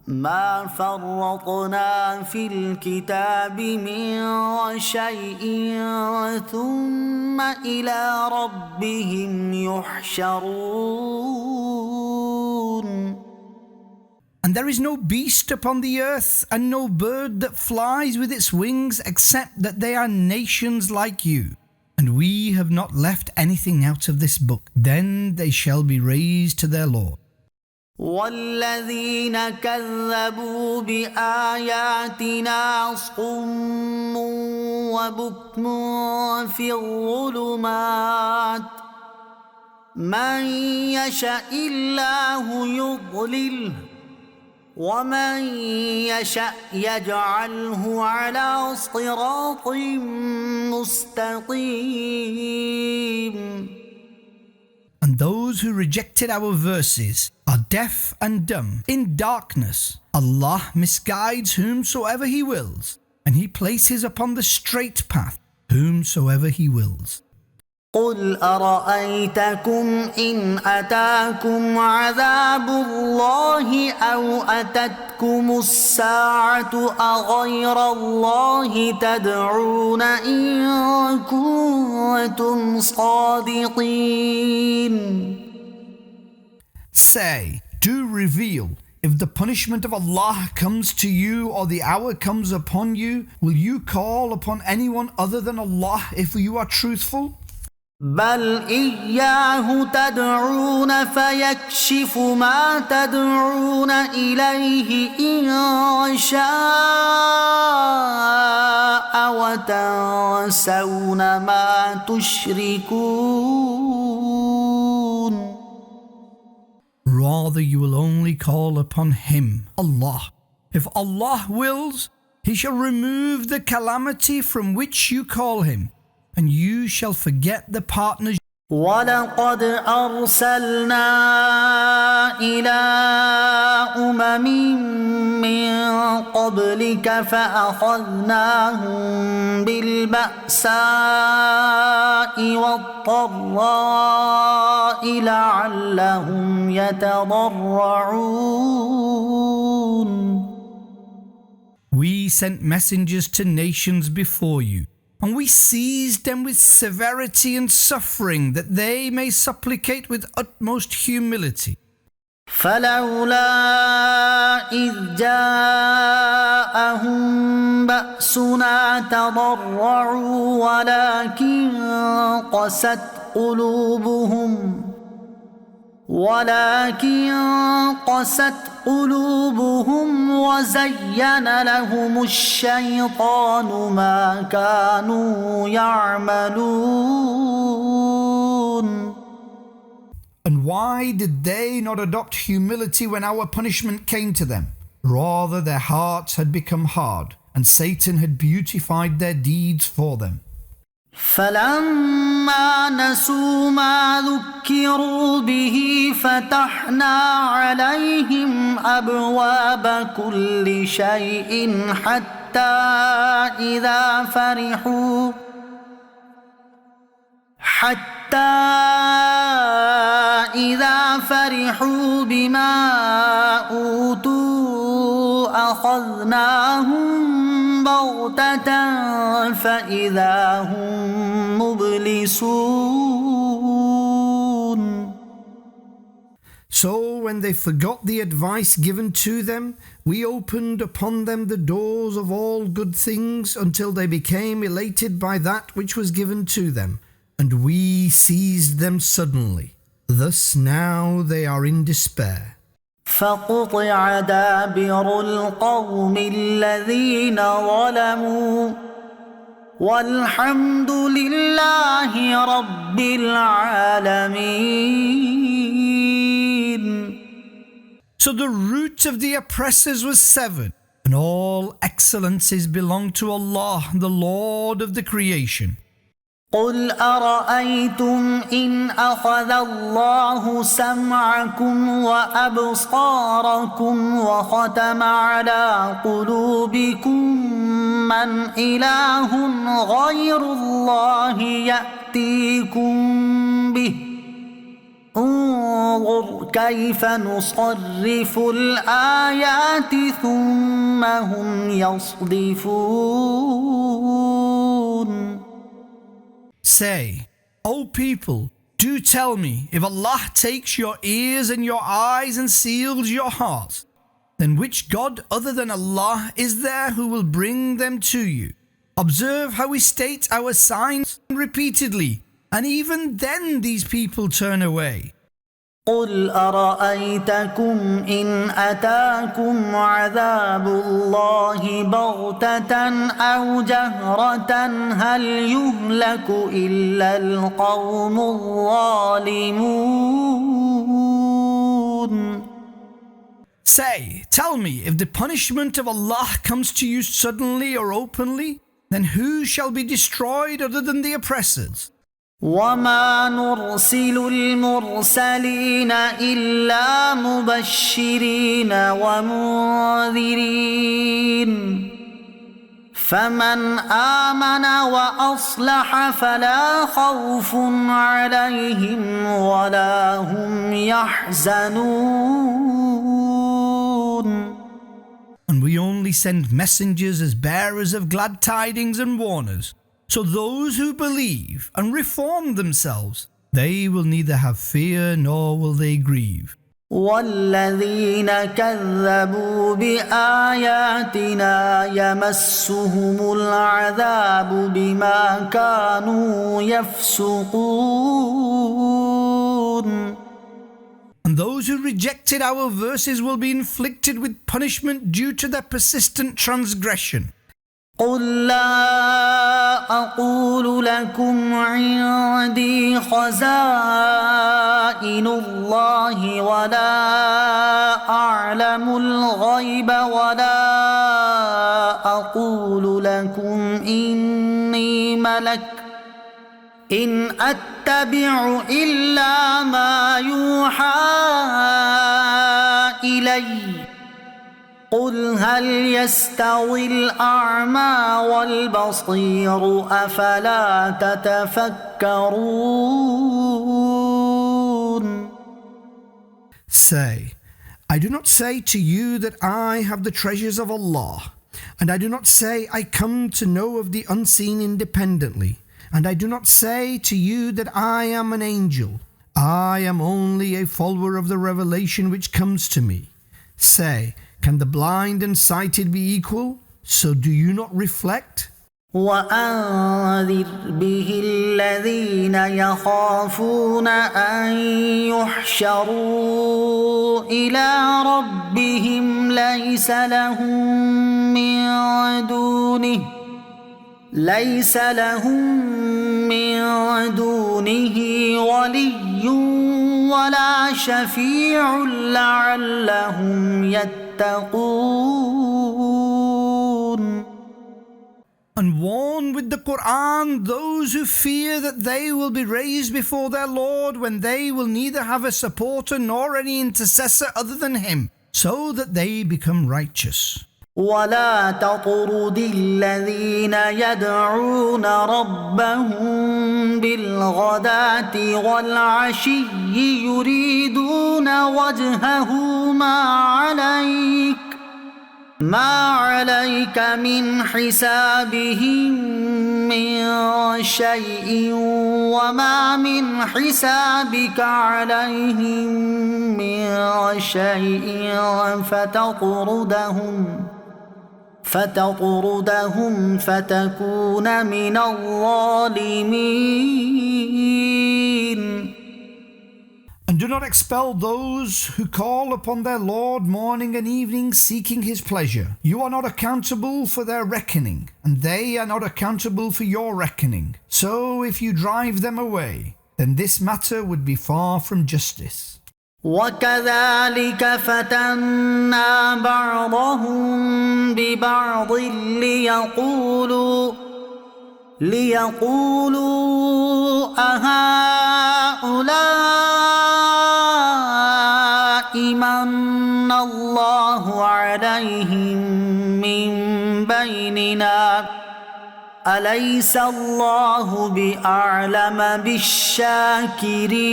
ما فرطنا في الكتاب من شيء ثم إلى ربهم يحشرون. And there is no beast upon the earth and no bird that flies with its wings except that they are nations like you. And we have not left anything out of this book. Then they shall be raised to their Lord. والذين كذبوا بآياتنا صم وبكم في الظلمات من يشاء الله يضلله ومن يشاء يجعله على صراط مستقيم. And those who rejected our verses are deaf and dumb in darkness. Allah misguides whomsoever He wills, and He places upon the straight path whomsoever He wills. قل أرأيتكم إن أتاكم عذاب الله أو أتتكم الساعة أغير الله تدعون إن كنتم صادقين. Say, do reveal, if the punishment of Allah comes to you or the hour comes upon you, will you call upon anyone other than Allah if you are truthful? بل إياه تدعون فيكشف ما تدعون إليه إن شاء وتنسون ما تشركون. Rather you will only call upon Him, Allah. If Allah wills, He shall remove the calamity from which you call Him, and you shall forget the partners. ولقد أرسلنا إلى أمم من قبلك فأخذناهم بالبأساء والضراء لعلهم يتضرعون. We sent messengers to nations before you, and we seized them with severity and suffering, that they may supplicate with utmost humility. فلولا إذ جاءهم بأسنا تضرعوا ولكن قست قلوبهم وزين لهم الشيطان ما كانوا يعملون. And why did they not adopt humility when our punishment came to them? Rather, their hearts had become hard, and Satan had beautified their deeds for them. فلما نسوا ما ذكروا به فتحنا عليهم أبواب كل شيء حتى إذا فرحوا بما أوتوا أخذناهم بغتة فإذا هم مبلسون. So when they forgot the advice given to them, we opened upon them the doors of all good things until they became elated by that which was given to them, and we seized them suddenly. Thus now they are in despair. فقطع دابر القوم الذين ظلموا والحمد لله رب العالمين. So the root of the oppressors was severed, and all excellences belong to Allah, the Lord of the creation. قل أرأيتم إن أخذ الله سمعكم وأبصاركم وختم على قلوبكم من إله غير الله يأتيكم به انظر كيف نصرف الآيات ثم هم يصدفون. Say, O people, do tell me, if Allah takes your ears and your eyes and seals your hearts, then which God other than Allah is there who will bring them to you? Observe how we state our signs repeatedly, and even then these people turn away. قل أرأيتكم إن أتاكم عذاب الله بغتة أو جهرة هل يهلك إلا القوم الظالمون. Say, tell me, if the punishment of Allah comes to you suddenly or openly, then who shall be destroyed other than the oppressors? وما نرسل المرسلين إلا مبشرين ومنذرين فمن آمن وأصلح فلا خوف عليهم ولا هم يحزنون. And we only send messengers as bearers of glad tidings and warners. So those who believe and reform themselves, they will neither have fear nor will they grieve. والذين كذبوا بآياتنا يمسهم العذاب بما كانوا يفسقون. And those who rejected our verses will be inflicted with punishment due to their persistent transgression. قل لا أقول لكم عندي خزائن الله ولا أعلم الغيب ولا أقول لكم إني ملك إن أتبع إلا ما يوحى إلي قل هل يستوي الأعمى والبصير أفلا تتفكرون. Say, I do not say to you that I have the treasures of Allah, and I do not say I come to know of the unseen independently, and I do not say to you that I am an angel. I am only a follower of the revelation which comes to me. Say, can the blind and sighted be equal? So do you not reflect? وأنذر به الذين يخافون أن يحشروا إلى ربهم ليس لهم من دونه ولي ولا شفيع لعلهم يتقون. And warn with the Quran those who fear that they will be raised before their Lord when they will neither have a supporter nor any intercessor other than Him, so that they become righteous. ولا تطرد الذين يدعون ربهم بالغداة والعشي يريدون وجهه ما عليك من حسابهم من شيء وما من حسابك عليهم من شيء فتطردهم فتكون من الظالمين. And do not expel those who call upon their Lord morning and evening seeking His pleasure. You are not accountable for their reckoning, and they are not accountable for your reckoning. So if you drive them away, then this matter would be far from justice. وكذلك فتنا بعضهم ببعض ليقولوا أهؤلاء من الله عليهم من بيننا أليس الله بأعلم بالشاكرين.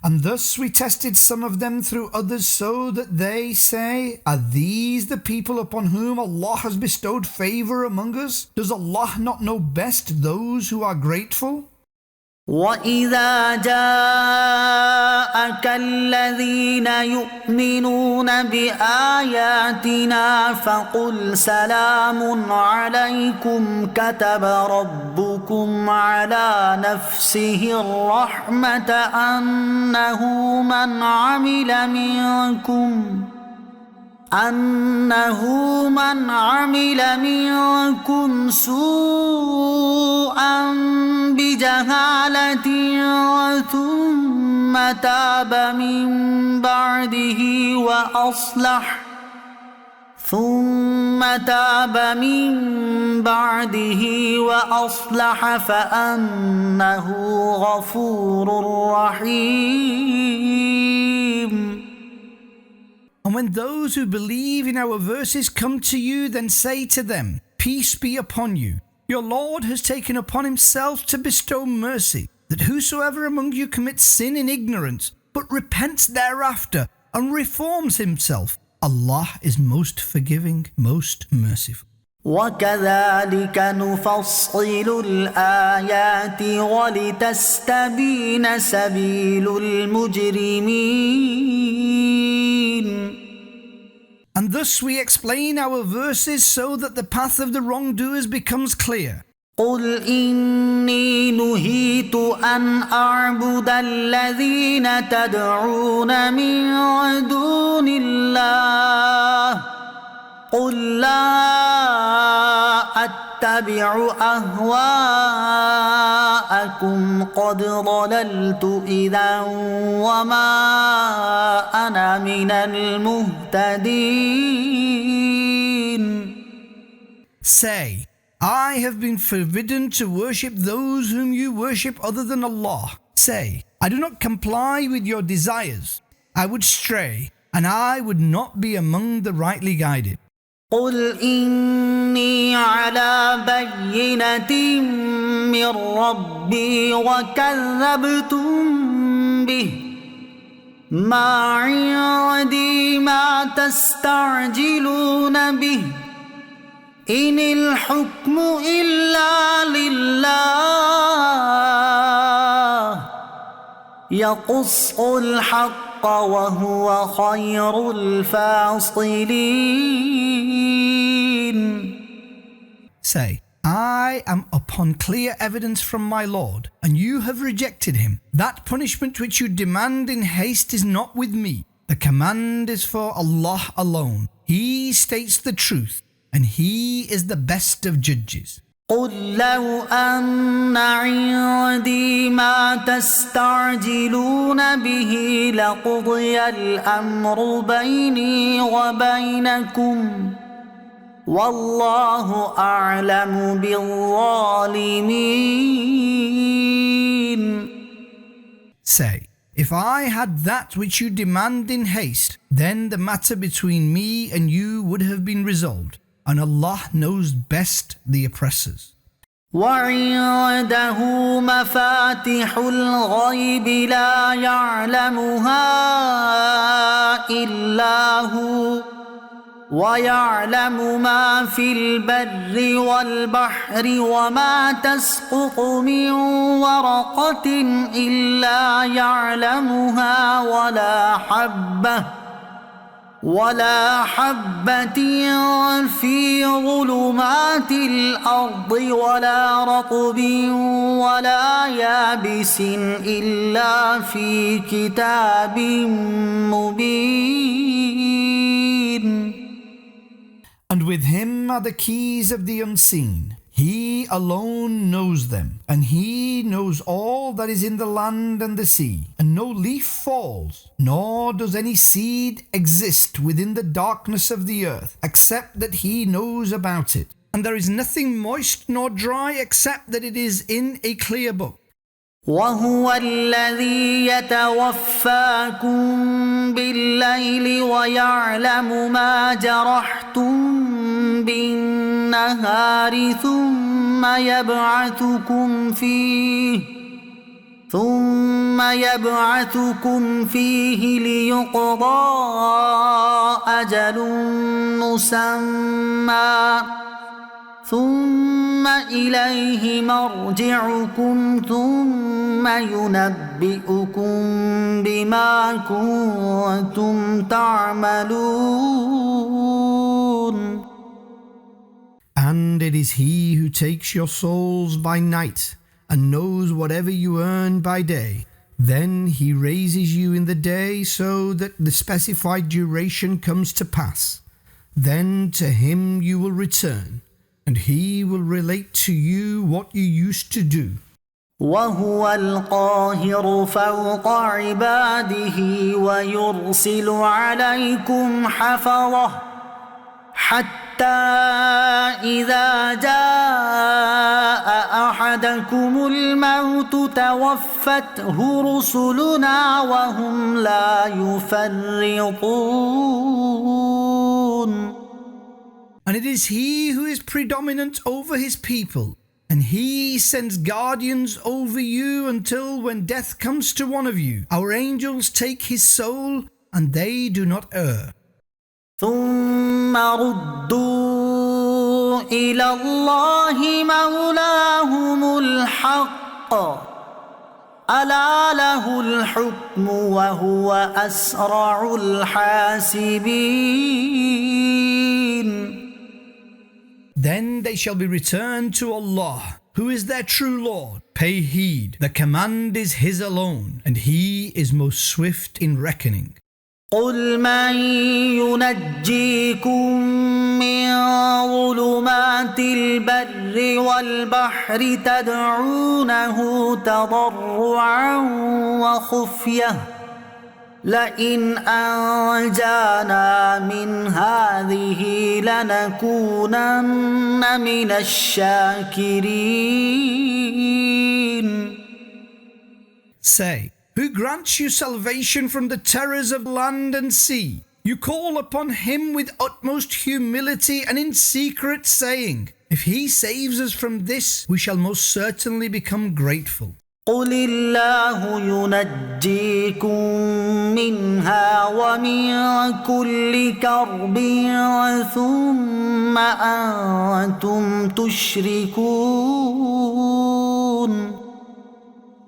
And thus we tested some of them through others so that they say, are these the people upon whom Allah has bestowed favour among us? Does Allah not know best those who are grateful? وَإِذَا جَاءَكَ الَّذِينَ يُؤْمِنُونَ بِآيَاتِنَا فَقُلْ سَلَامٌ عَلَيْكُمْ كَتَبَ رَبُّكُمْ عَلَى نَفْسِهِ الرَّحْمَةَ أَنَّهُ من عمل منكم سوءا بجهالة ثم تاب من بعده وأصلح فأنه غفور رحيم. And when those who believe in our verses come to you, then say to them, peace be upon you. Your Lord has taken upon Himself to bestow mercy, that whosoever among you commits sin in ignorance, but repents thereafter and reforms himself, Allah is most forgiving, most merciful. وَكَذَلِكَ نُفَصِّلُ الْآيَاتِ وَلِتَسْتَبِينَ سَبِيلُ الْمُجْرِمِينَ. And thus we explain our verses so that the path of the wrongdoers becomes clear. قُلْ إِنِّي نُهِيتُ أَنْ أَعْبُدَ الَّذِينَ تَدْعُونَ مِن دُونِ اللَّهِ قُلْ لا أتبع أهواءكم قد ضللت إذا وما أنا من المهتدين. Say, I have been forbidden to worship those whom you worship other than Allah. Say, I do not comply with your desires. I would stray, and I would not be among the rightly guided. قل إني على بينة من ربي وكذبتم به ما عندي ما تستعجلون به إن الحكم إلا لله يقص الحق وهو خير الفاصلين. Say, I am upon clear evidence from my Lord, and you have rejected him. That punishment which you demand in haste is not with me. The command is for Allah alone. He states the truth, and He is the best of judges. قل لو أن عندي ما تستعجلون به لقضي الأمر بيني وبينكم والله أعلم بالظالمين. Say, if I had that which you demand in haste, then the matter between me and you would have been resolved, and Allah knows best the oppressors. وعنده مفاتح الغيب لا يعلمها إلا هو ويعلم ما في البر والبحر وما تسقط من ورقة إلا يعلمها ولا حبة في ظلمات الأرض ولا رطب ولا يابس إلا في كتاب مبين. And with him are the keys of the unseen. He alone knows them, and he knows all that is in the land and the sea. And no leaf falls, nor does any seed exist within the darkness of the earth, except that he knows about it. And there is nothing moist nor dry except that it is in a clear book. وهو الذي يتوفاكم بالليل ويعلم ما جرحتم بالنهار ثم يبعثكم فيه ليقضى أجل مسمى ثم إليه مرجعكم ثم ينبئكم بما كنتم تعملون. And it is he who takes your souls by night and knows whatever you earn by day. Then he raises you in the day so that the specified duration comes to pass. Then to him you will return, and he will relate to you what you used to do. وهو القاهر فوق عباده ويرسل عليكم حفظه حتى إذا جاء أحدكم الموت توفته رسلنا وهم لا يفرطون. And it is he who is predominant over his people, and he sends guardians over you until when death comes to one of you, our angels take his soul, and they do not err. ثم ردوا إلى الله مولاهم الحق ألا له الحكم وهو أسرع الحاسبين. Then they shall be returned to Allah, who is their true Lord. Pay heed, the command is his alone, and he is most swift in reckoning. قل من ينجيكم من ظلمات البر والبحر تدعونه تضرعا وخفية لئن أنجانا من هذه لنكونن من الشاكرين. Say, who grants you salvation from the terrors of land and sea? You call upon him with utmost humility and in secret, saying, if he saves us from this, we shall most certainly become grateful. قل الله ينجيكم منها ومن كل كرب ثم أنتم تشركون.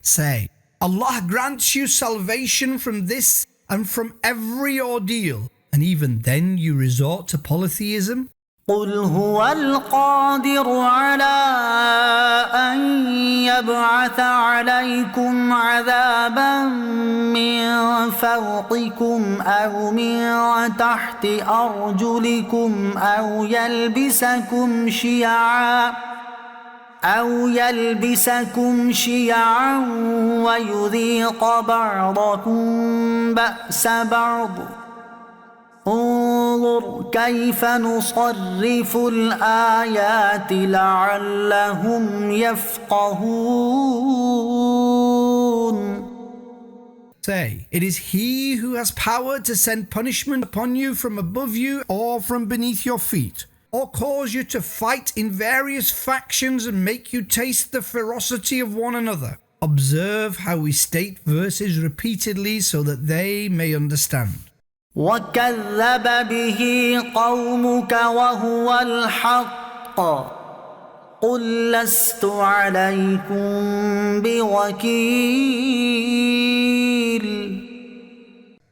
Say, Allah grants you salvation from this and from every ordeal, and even then you resort to polytheism? قل هو القادر على أن يبعث عليكم عذابا من فوقكم أو من تحت أرجلكم أو يلبسكم شيعا ويذيق بعضكم بأس بعض. انظر كيف نصرف الآيات لعلهم يفقهون. Say, it is He who has power to send punishment upon you from above you or from beneath your feet, or cause you to fight in various factions and make you taste the ferocity of one another. Observe how we state verses repeatedly so that they may understand. وكذب به قومك وهو الحق قل لست عليكم بوكيل.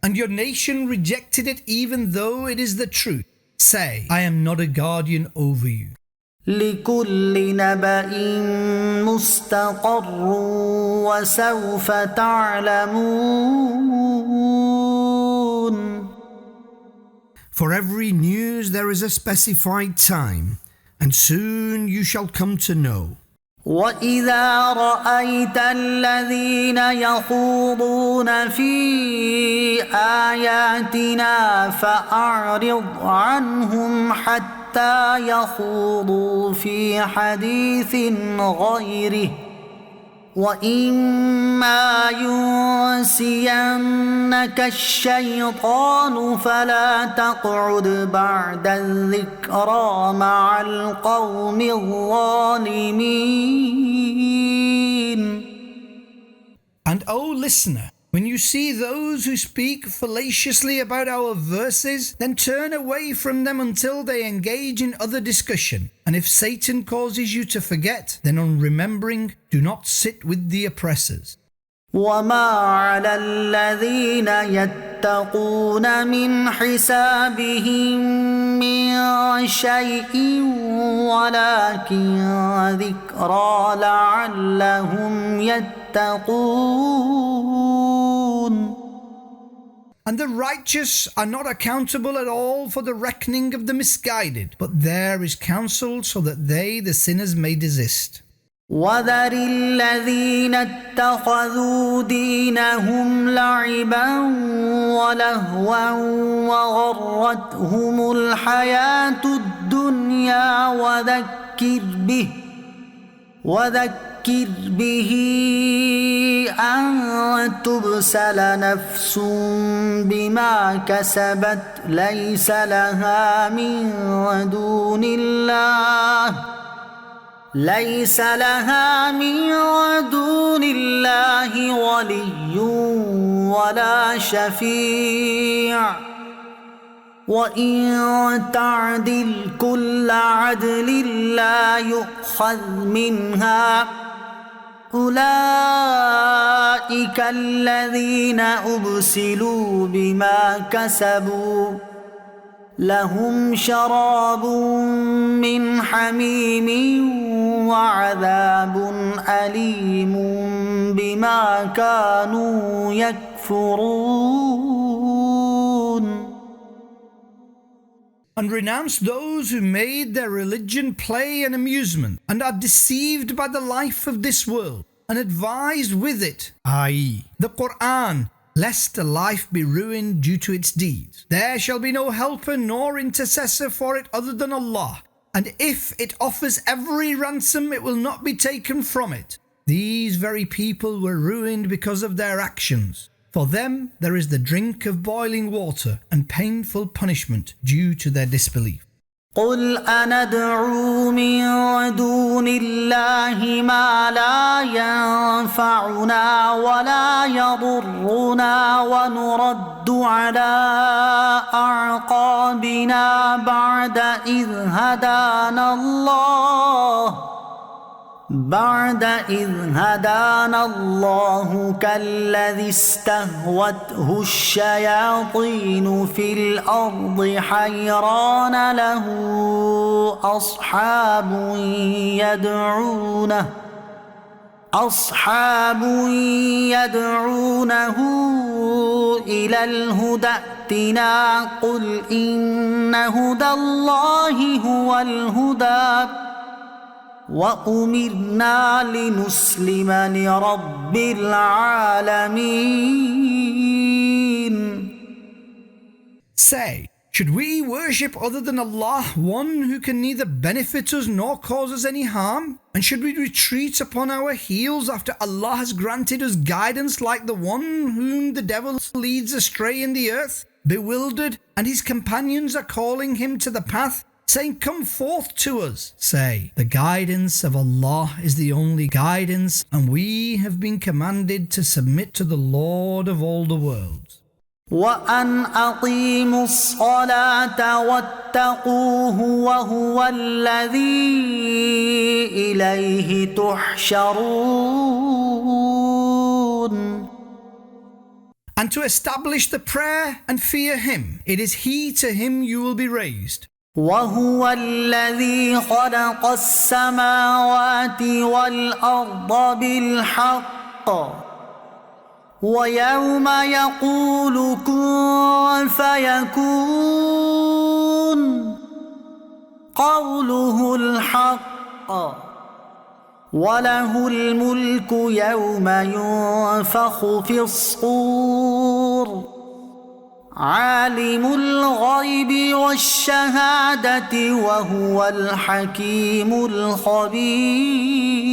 And your nation rejected it even though it is the truth. Say, I am not a guardian over you. لكل نبأ مستقر وسوف تعلمون. For every news there is a specified time, and soon you shall come to know. وإذا رأيت الذين يخوضون في آياتنا فأعرض عنهم حتى يخوضوا في حديث غيره وإما ينسينك الشيطان فلا تقعد بعد الذكرى مع القوم الظالمين. And O listener, when you see those who speak fallaciously about our verses, then turn away from them until they engage in other discussion. And if Satan causes you to forget, then on remembering, do not sit with the oppressors. وما على الذين يتقون من حسابهم من شيء ولكن ذكرى لعلهم يتقون. And the righteous are not accountable at all for the reckoning of the misguided, but there is counsel so that they, the sinners, may desist. وذر الذين اتخذوا دينهم لعبا ولهوا وغرتهم الحياة الدنيا وذكر به أن تبسل نفس بما كسبت ليس لها من دون الله ولي ولا شفيع وإن تعدل كل عدل لا يؤخذ منها أولئك الذين أبسلوا بما كسبوا لهم شراب من حميم وعذاب أليم بما كانوا يكفرون. And renounce those who made their religion play and amusement, and are deceived by the life of this world, and advised with it, i.e., the Quran, lest a life be ruined due to its deeds. There shall be no helper nor intercessor for it other than Allah, and if it offers every ransom, it will not be taken from it. These very people were ruined because of their actions. For them there is the drink of boiling water and painful punishment due to their disbelief. قل أندعو من دون الله ما لا ينفعنا ولا يضرنا ونرد على أعقابنا بعد إذ هدانا الله كالذي استهوته الشياطين في الأرض حيران له أصحاب يدعونه إلى الهدى ائتنا قل إن هدى الله هو الهدى وأمرنا لنسلم لرب العالمين. Say, Should we worship other than Allah, one who can neither benefit us nor cause us any harm? And should we retreat upon our heels after Allah has granted us guidance like the one whom the devil leads astray in the earth, bewildered, and his companions are calling him to the path, saying, "Come forth to us"? Say, the guidance of Allah is the only guidance, and we have been commanded to submit to the Lord of all the worlds. وأن أقيموا الصلاة واتقوه وهو الذي إليه تحشرون. And to establish the prayer and fear Him. It is He, to Him you will be raised. وهو الذي خلق السماوات والأرض بالحق ويوم يقول كن فيكون قوله الحق وله الملك يوم ينفخ في الصور عالم الغيب والشهادة وهو الحكيم الخبير.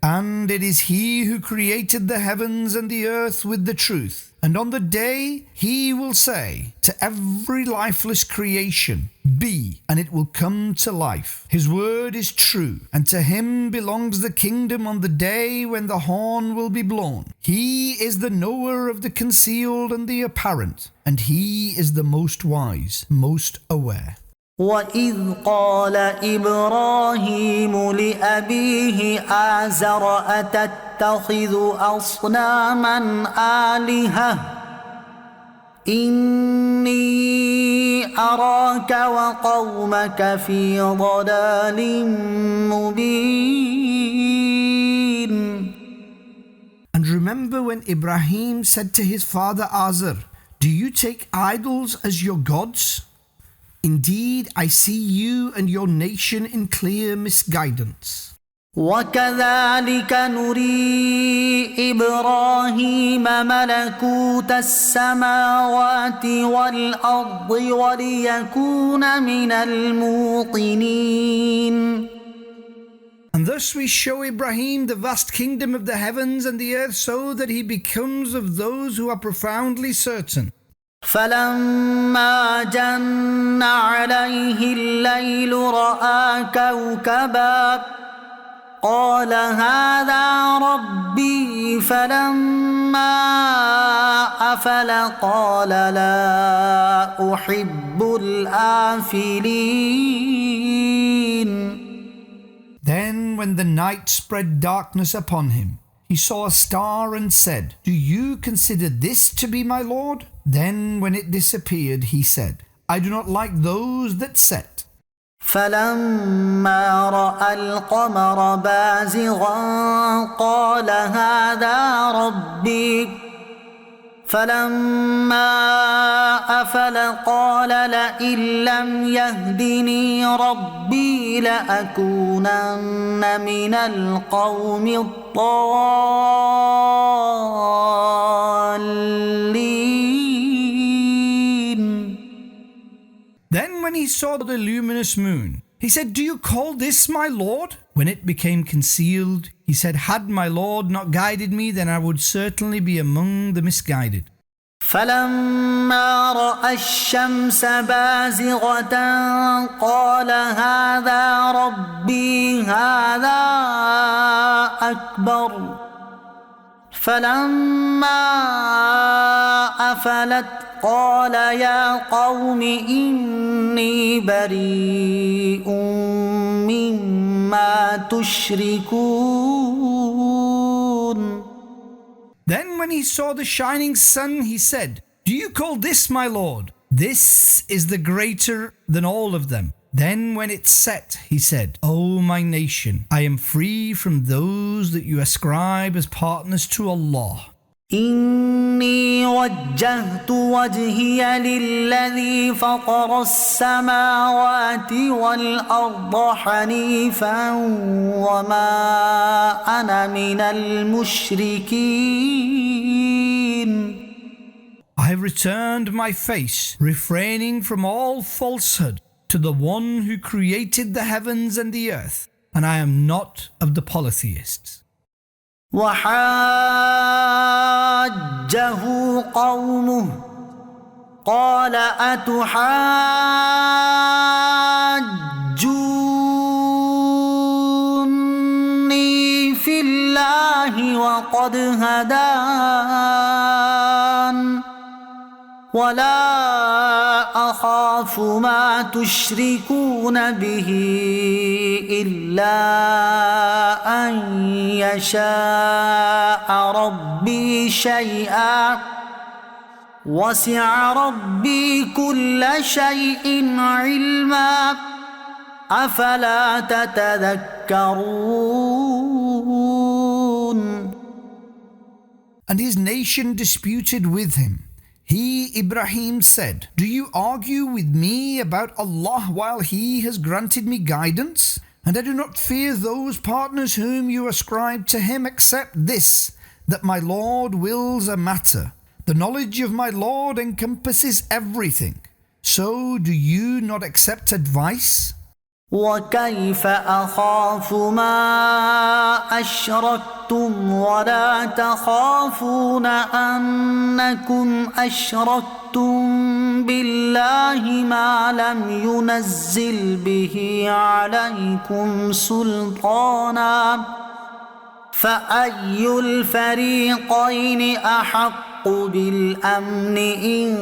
And it is He who created the heavens and the earth with the truth. And on the day He will say to every lifeless creation, "Be," and it will come to life. His word is true, and to Him belongs the kingdom on the day when the horn will be blown. He is the knower of the concealed and the apparent, and He is the most wise, most aware. وَإِذْ قَالَ إِبْرَاهِيمُ لِأَبِيهِ آزَرَ أَتَتَّخِذُ أَصْنَامًا آلِهَةً إِنِّي أَرَاكَ وَقَوْمَكَ فِي ضَلَالٍ مُبِينٍ. And remember when Ibrahim said to his father Azar, "Do you take idols as your gods? Indeed, I see you and your nation in clear misguidance." وَكَذَلِكَ نُرِي إِبْرَاهِيمَ مَلَكُوتَ السَّمَاوَاتِ وَالْأَرْضِ وَلِيَكُونَ مِنَ الْمُوقِنِينَ. And thus we show Ibrahim the vast kingdom of the heavens and the earth so that he becomes of those who are profoundly certain. فلما جن عليه الليل رأى كوكبا قال هذا ربي فلما أفل قال لا أحب الآفلين. Then when the night spread darkness upon him, he saw a star and said, "Do you consider this to be my Lord?" Then when it disappeared, he said, "I do not like those that set." فلما رأى القمر بازغا قال هذا ربي فلما أفل قال لئن لم يهدني ربي لأكونن من القوم الضالين. Then when he saw the luminous moon, he said, "Do you call this my Lord?" When it became concealed, he said, "Had my Lord not guided me, then I would certainly be among the misguided." فلما رأى الشمس بازغة قال هذا ربي هذا أكبر فلما أفلت قال يا قوم إني بريء مما تشركون. Then when he saw the shining sun, he said, "Do you call this my Lord? This is the greater than all of them." Then when it set, he said, "O my nation, I am free from those that you ascribe as partners to Allah. إني وجهت وجهي للذي فطر السماوات والأرض حنيفا وما أنا من المشركين. I have returned my face, refraining from all falsehood, to the one who created the heavens and the earth, and I am not of the polytheists. وحاجه قومه قال أتحاجوني في الله وقد هدان ولا أخاف ما تشركون به إلا أن يشاء ربي شيئا وسع ربي كل شيء علما أفلا تتذكرون. And his nation disputed with him. He, Ibrahim, said, Do you argue with me about Allah while He has granted me guidance? And I do not fear those partners whom you ascribe to Him except this, that my Lord wills a matter. The knowledge of my Lord encompasses everything. So do you not accept advice? وكيف أخاف ما أشركتم ولا تخافون أنكم أشركتم بالله ما لم ينزل به عليكم سلطانا فأي الفريقين أحق بالأمن إن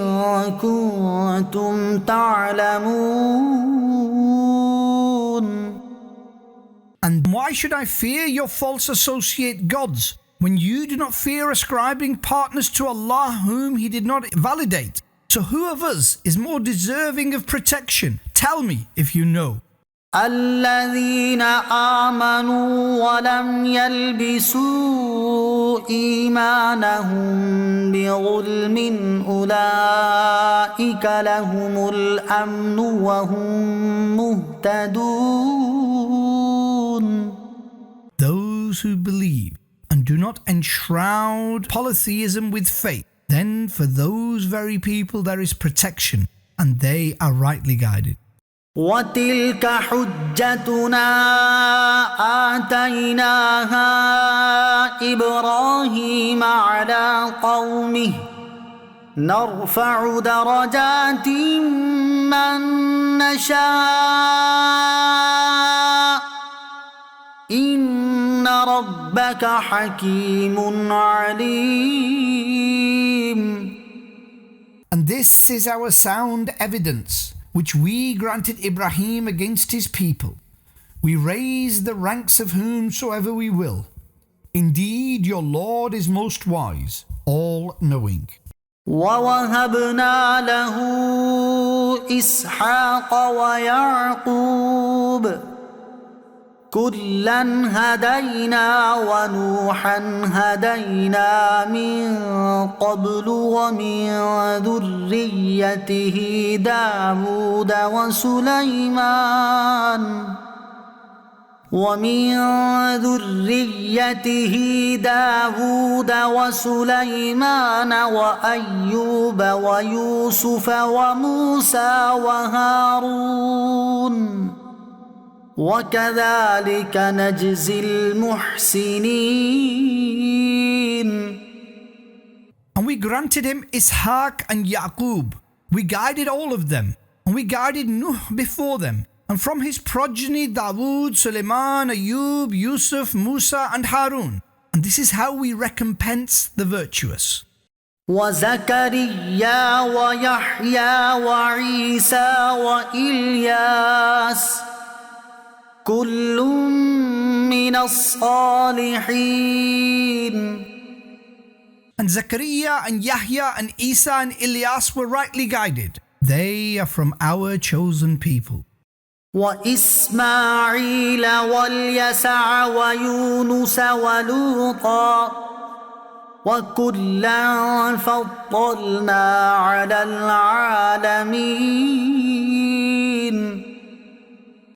كنتم تعلمون. And why should I fear your false associate gods when you do not fear ascribing partners to Allah whom He did not validate? So who of us is more deserving of protection? Tell me if you know. الذين آمنوا ولم يلبسوا إيمانهم بظلم أولئك لهم الأمن وهم مهتدون. Those who believe and do not enshroud polytheism with faith, then for those very people there is protection and they are rightly guided. وتلك حجتنا آتيناها إبراهيم على قومه نرفع درجات من نشاء إن ربك حكيم عليم. And this is our sound evidence which we granted Ibrahim against his people. We raise the ranks of whomsoever we will. Indeed, your Lord is most wise, all-knowing. ووهبنا له إسحاق ويعقوب كلا هدينا ونوحا هدينا من قبل ومن ذريته داود وسليمان وأيوب ويوسف وموسى وهارون وكذلك نجزي المحسنين. And we granted him Ishaq and Yaqub. We guided all of them, and we guided Nuh before them, and from his progeny Dawood, Suleiman, Ayub, Yusuf, Musa and Harun. And this is how we recompense the virtuous. وزكريا ويحيى وعيسى وإلياس كل من الصالحين. And Zechariah and Yahya and Isa and Ilyas were rightly guided. They are from our chosen people. وإسماعيل واليسع ويونس ولوطا وكلا فضلنا على العالمين.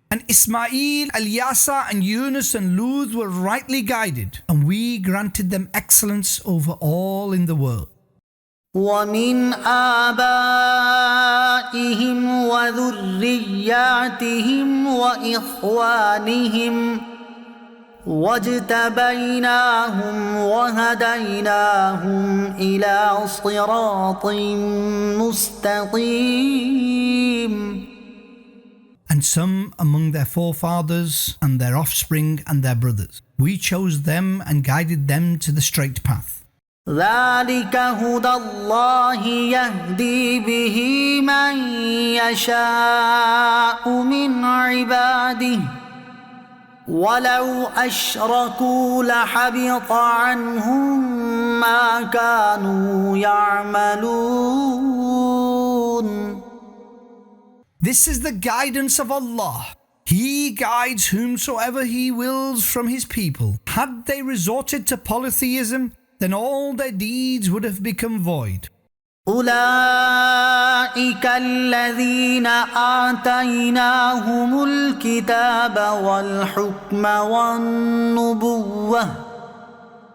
And Ismail, Al-Yasa and Yunus and Lut were rightly guided, and we granted them excellence over all in the world. ومن آبائهم وذرياتهم وإخوانهم واجتبيناهم وهديناهم إلى صراط مستقيم. And some among their forefathers and their offspring and their brothers, we chose them and guided them to the straight path. ذلك هدى الله يهدي به من يشاء من عباده ولو أشركوا لحبط عنهم ما كانوا يعملون. This is the guidance of Allah. He guides whomsoever He wills from His people. Had they resorted to polytheism, then all their deeds would have become void. أولئك الذين آتيناهم الكتاب والحكم والنبوة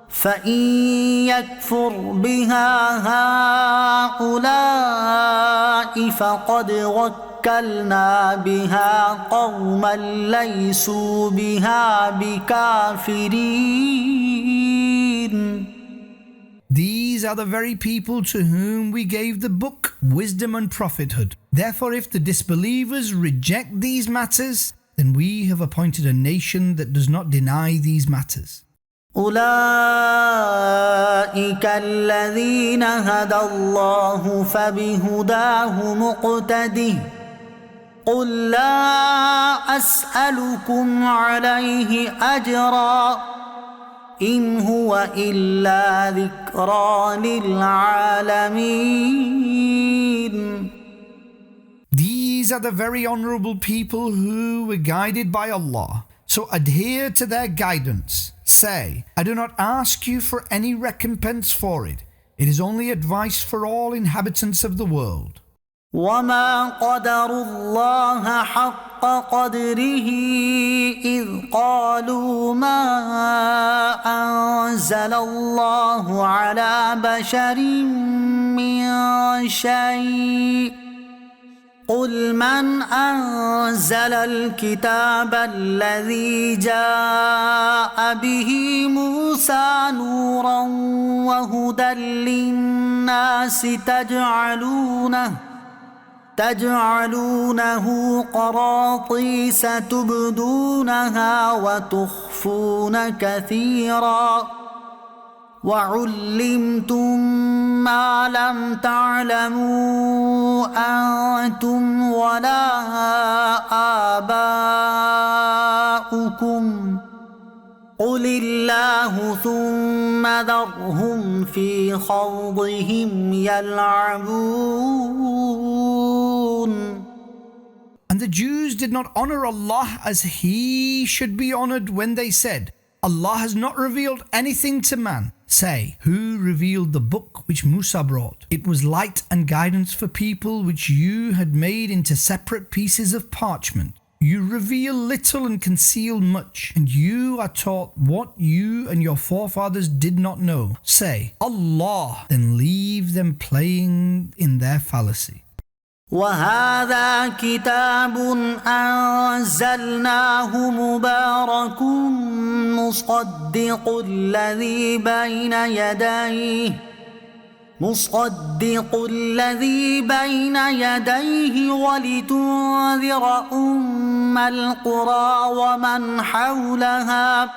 فإن يكفر بها هؤلاء فقد وكلنا بها قوما ليسوا بها بكافرين. These are the very people to whom we gave the book, wisdom and prophethood. Therefore, if the disbelievers reject these matters, then we have appointed a nation that does not deny these matters. أولئك الذين هدى الله فبهداه مقتده قل لا أسألكم عليه أجرا إن هو إلا ذكرى للعالمين. These are the very honorable people who were guided by Allah. So adhere to their guidance. Say, I do not ask you for any recompense for it. It is only advice for all inhabitants of the world. وما قدروا الله حق قدره إذ قالوا ما أنزل الله على بشر من شيء قل من أنزل الكتاب الذي جاء به موسى نورا وهدى للناس تجعلونه قراطيس تبدونها وتخفون كثيرا وعلمتم ما لم تعلموا أنتم ولا آباؤكم قل الله ثم ذرهم في خوضهم يلعبون. And the Jews did not honor Allah as He should be honored when they said, Allah has not revealed anything to man. Say, who revealed the book which Musa brought? It was light and guidance for people which you had made into separate pieces of parchment. You reveal little and conceal much, and you are taught what you and your forefathers did not know. Say, Allah, then leave them playing in their fallacy. وهذا كتاب أنزلناه مبارك مصدق الذي بين يديه ولتنذر أم القرى ومن حولها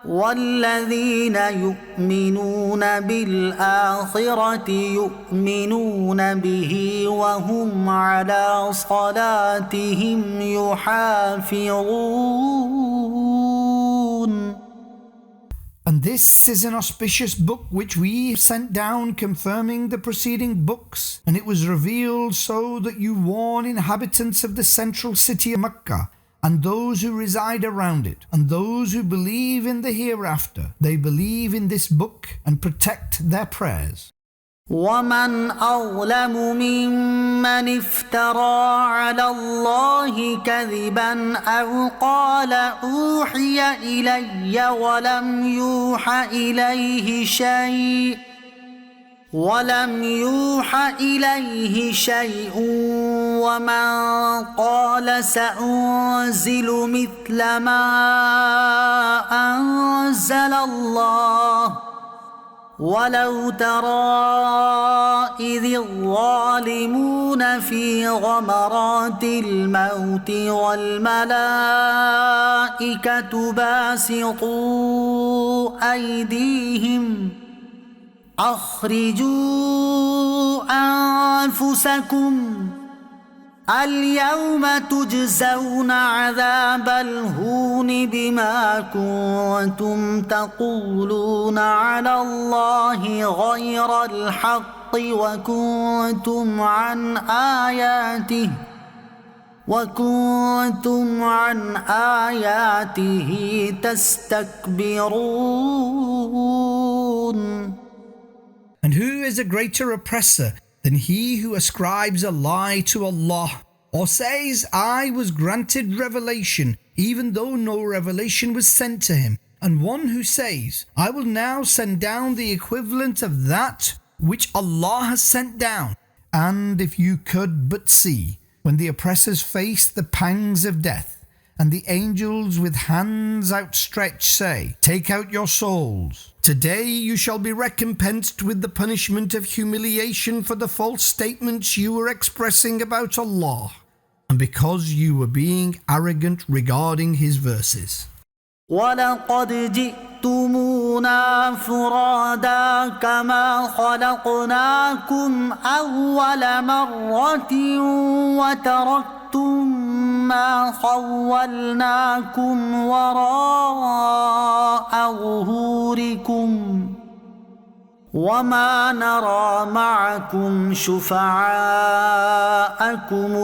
والذين يؤمنون بالآخرة يؤمنون به وهم على صلاتهم يحافظون. And this is an auspicious book which we sent down confirming the preceding books, and it was revealed so that you warn inhabitants of the central city of Mecca and those who reside around it, and those who believe in the hereafter. They believe in this book and protect their prayers. ومن أظلم ممن افترى على الله كذبا أو قال أوحي إلي ولم يوح إليه شيء ولم يوح إليه شيء ومن قال سأنزل مثل ما أنزل الله ولو ترى إذ الظالمون في غمرات الموت والملائكة باسطوا أيديهم أخرجوا أنفسكم اليوم تجزون عذاب الهون بما كنتم تقولون على الله غير الحق وكنتم عن آياته تستكبرون. And who is a greater oppressor than he who ascribes a lie to Allah, or says, I was granted revelation, even though no revelation was sent to him, and one who says, I will now send down the equivalent of that which Allah has sent down. And if you could but see, when the oppressors face the pangs of death, and the angels with hands outstretched say, Take out your souls. Today you shall be recompensed with the punishment of humiliation for the false statements you were expressing about Allah, and because you were being arrogant regarding His verses. وَلَقَدْ جِئْتُمُونَا فُرَادَى كَمَا خَلَقْنَاكُمْ أَوَّلَ مَرَّةٍ وَتَرَكْتُمْ مَا خَوَّلْنَاكُمْ وَرَاءَ ظُهُورِكُمْ وما نرى معكم شفعاءكم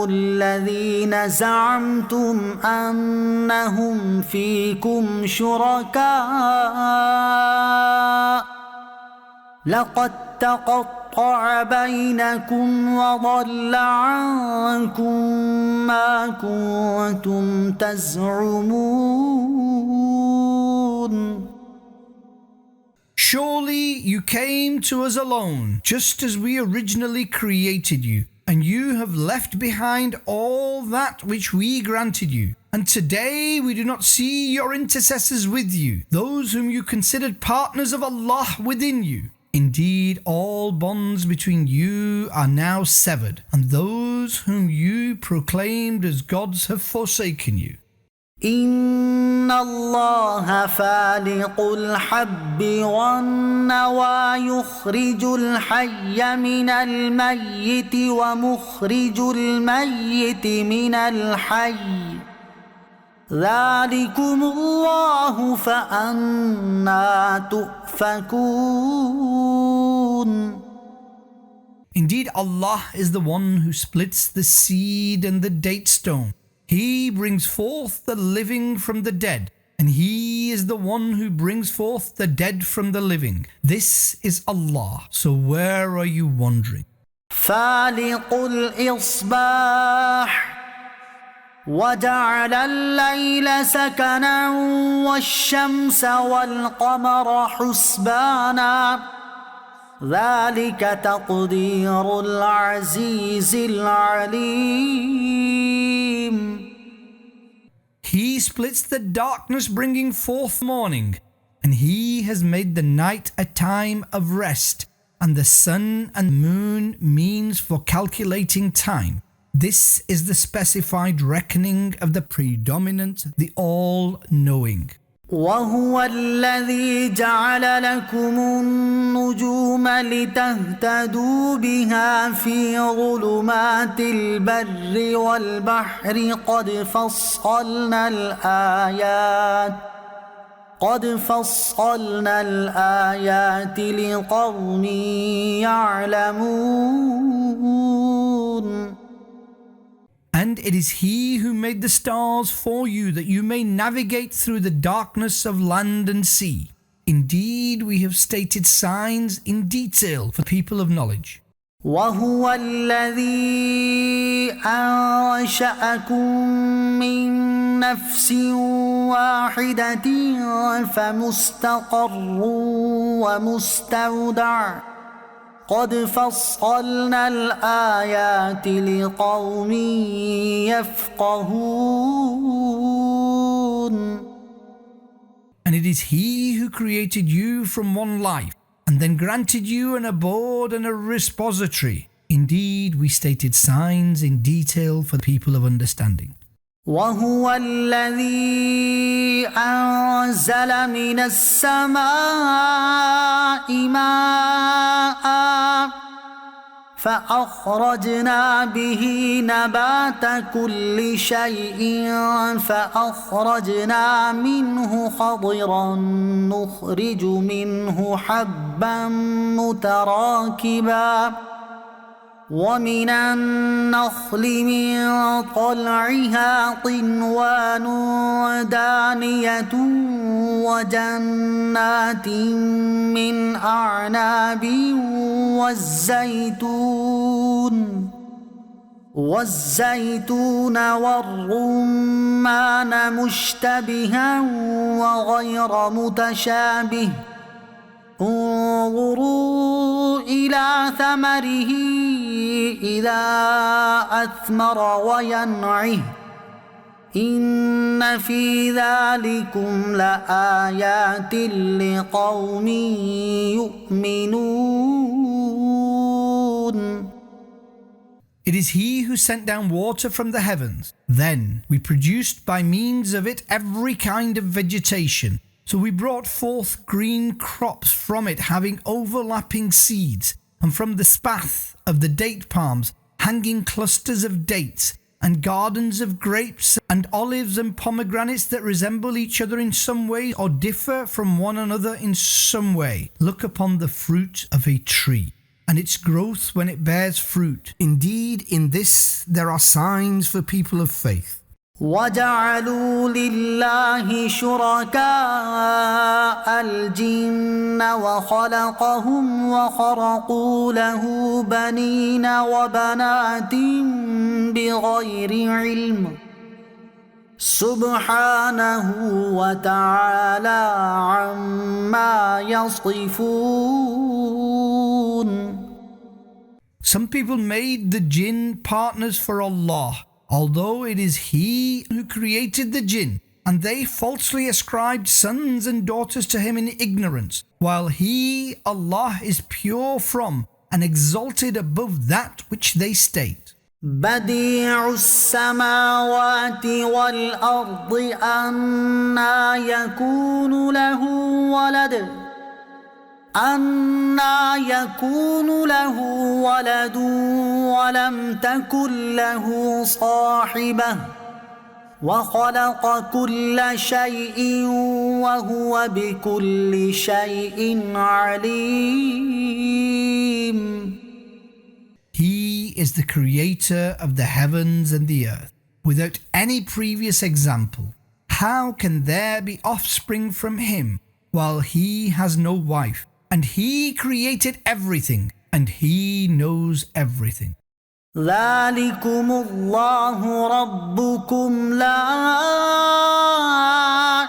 الذين زعمتم أنهم فيكم شركاء لقد تقطع بينكم وضل عنكم ما كنتم تزعمون. Surely you came to us alone, just as we originally created you, and you have left behind all that which we granted you. And today we do not see your intercessors with you, those whom you considered partners of Allah within you. Indeed, all bonds between you are now severed, and those whom you proclaimed as gods have forsaken you. إن الله فالق الحب والنوى يخرج الحي من الميت ومخرج الميت من الحي ذلكم الله فأنى تؤفكون. Indeed, Allah is the one who splits the seed and the date stone. He brings forth the living from the dead, and He is the one who brings forth the dead from the living. This is Allah. So where are you wandering? فالق الإصباح وجعل الليل سكنا والشمس والقمر حسبانا ذلك تقدير العزيز العليم. He splits the darkness, bringing forth morning, and He has made the night a time of rest, and the sun and moon means for calculating time. This is the specified reckoning of the predominant, the all-knowing. وهو الذي جعل لكم النجوم لتهتدوا بها في ظلمات البر والبحر قد فصلنا الآيات لقوم يعلمون. And it is He who made the stars for you that you may navigate through the darkness of land and sea. Indeed, we have stated signs in detail for people of knowledge. وهو الذي أنشأكم من نفس واحدة فمستقر ومستودع قد فصلنا الآيات لقوم يفقهون. And it is He who created you from one life, and then granted you an abode and a repository. Indeed, we stated signs in detail for the people of understanding. وهو الذي أنزل من السماء ماء فأخرجنا به نبات كل شيء فأخرجنا منه خضرا نخرج منه حبا متراكبا ومن النخل من طلعها قنوان دانية وجنات من أعناب والزيتون والرمان مشتبها وغير متشابه انظروا إلى ثمره إذا أثمر وينعه إن في ذلكم لآيات لقوم يؤمنون. It is He who sent down water from the heavens. Then we produced by means of it every kind of vegetation. So we brought forth green crops from it having overlapping seeds, and from the spath of the date palms hanging clusters of dates, and gardens of grapes and olives and pomegranates that resemble each other in some way or differ from one another in some way. Look upon the fruit of a tree and its growth when it bears fruit. Indeed, in this there are signs for people of faith. وجعلوا لله شركاء الجن وخلقهم وخرقوا له بنين وبنات بغير علم سبحانه وتعالى عما يصفون. Some people made the jinn partners for Allah, although it is He who created the jinn, and they falsely ascribed sons and daughters to Him in ignorance, while He, Allah, is pure from and exalted above that which they state. بديع السماوات والأرض أنى يكون له ولد ولم تكن له صاحبة وخلق كل شيء وهو بكل شيء عليم. He is the creator of the heavens and the earth, without any previous example. How can there be offspring from Him, while He has no wife? And He created everything, and He knows everything. ذلكم الله ربكم لا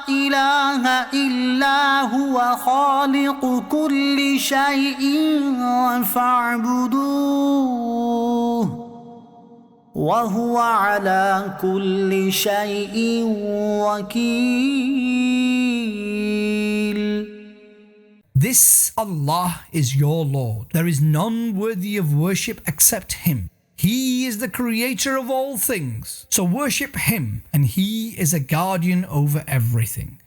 إله إلا هو خالق كل شيء فاعبدوه وهو على كل شيء وكيل. This Allah is your Lord. There is none worthy of worship except Him. He is the creator of all things. So worship Him, and He is a guardian over everything.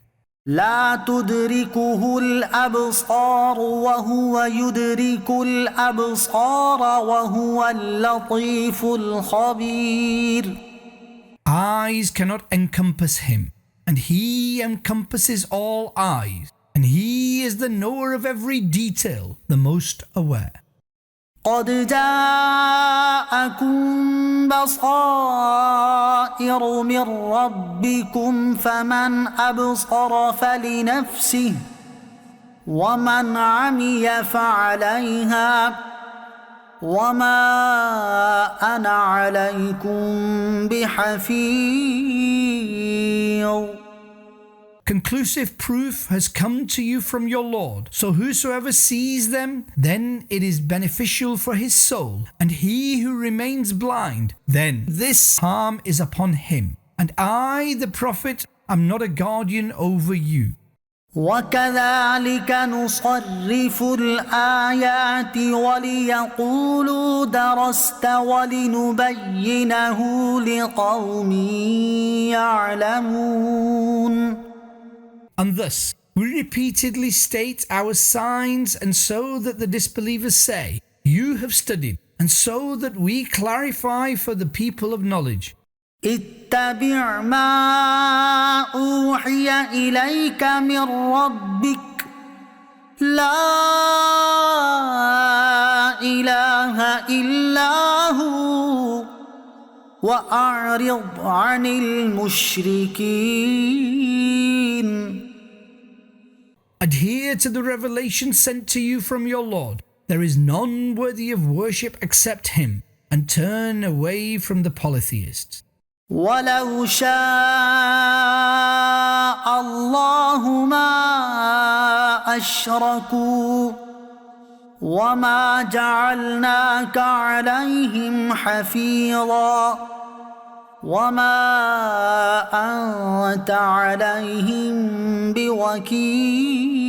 لا تدركه الأبصار وهو يدرك الأبصار وهو اللطيف الخبير. Eyes cannot encompass Him, and He encompasses all eyes. And He is the knower of every detail, the most aware. قد جاءكم بصائر من ربكم فمن أبصر فلنفسه ومن عمي فعليها وما أنا عليكم بحفيظ. Conclusive proof has come to you from your Lord. So whosoever sees them, then it is beneficial for his soul. And he who remains blind, then this harm is upon him. And I, the Prophet, am not a guardian over you. وكذلك نصرف الآيات وليقولوا درست ولنبينه لقوم يعلمون. And thus, we repeatedly state our signs, and so that the disbelievers say, you have studied, and so that we clarify for the people of knowledge. اتبع ما أوحي إليك من ربك لا إله إلا هو وأعرض عن المشركين. Adhere to the revelation sent to you from your Lord. There is none worthy of worship except him, and turn away from the polytheists. ولو شاء الله ما أشركوا وما جعلناك عليهم حفيظا وما أنت عليهم بوكيل.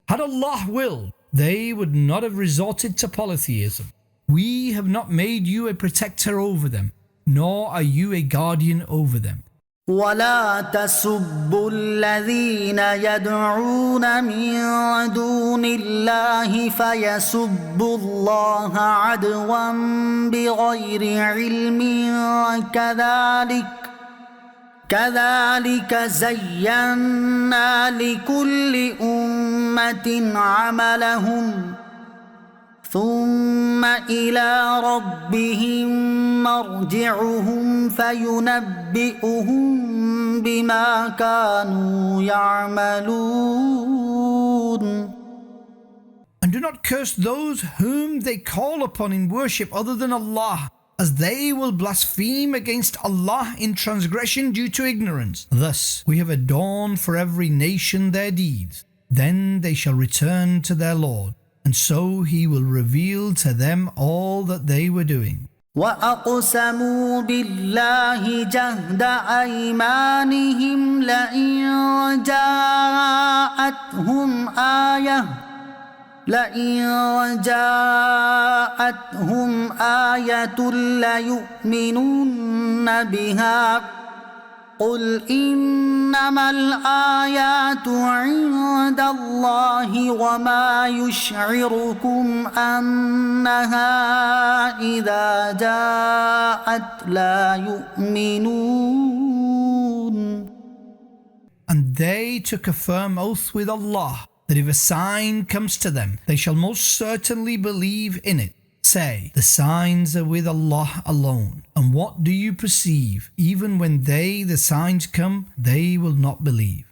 Had Allah willed, they would not have resorted to polytheism. We have not made you a protector over them, nor are you a guardian over them. ولا تسبوا الذين يدعون من دون الله فيسبوا الله عدوا بغير علم كذلك زينا لكل أمة عملهم ثم إلى ربهم مرجعهم فينبئهم بما كانوا يعملون. And do not curse those whom they call upon in worship other than Allah, as they will blaspheme against Allah in transgression due to ignorance. Thus we have adorned for every nation their deeds. Then they shall return to their Lord, and so he will reveal to them all that they were doing. وأقسموا بالله جهد أيمانهم لئن جاءتهم آية ليؤمنن بها قل إنما الآيات عند الله وما يشعركم أنها إذا جاءت لا يؤمنون. And they took a firm oath with Allah that if a sign comes to them, they shall most certainly believe in it. Say, the signs are with Allah alone. And what do you perceive? Even when the signs come, they will not believe.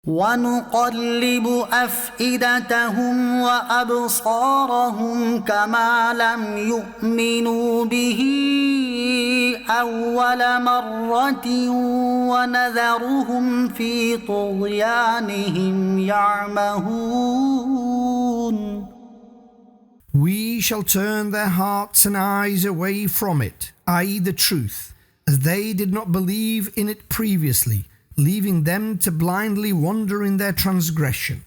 ونقلب أفئدتهم وأبصارهم كما لم يؤمنوا به أول مرة ونذرهم في طغيانهم يعمهون. We shall turn their hearts and eyes away from it, i.e. the truth, as they did not believe in it previously, leaving them to blindly wander in their transgression.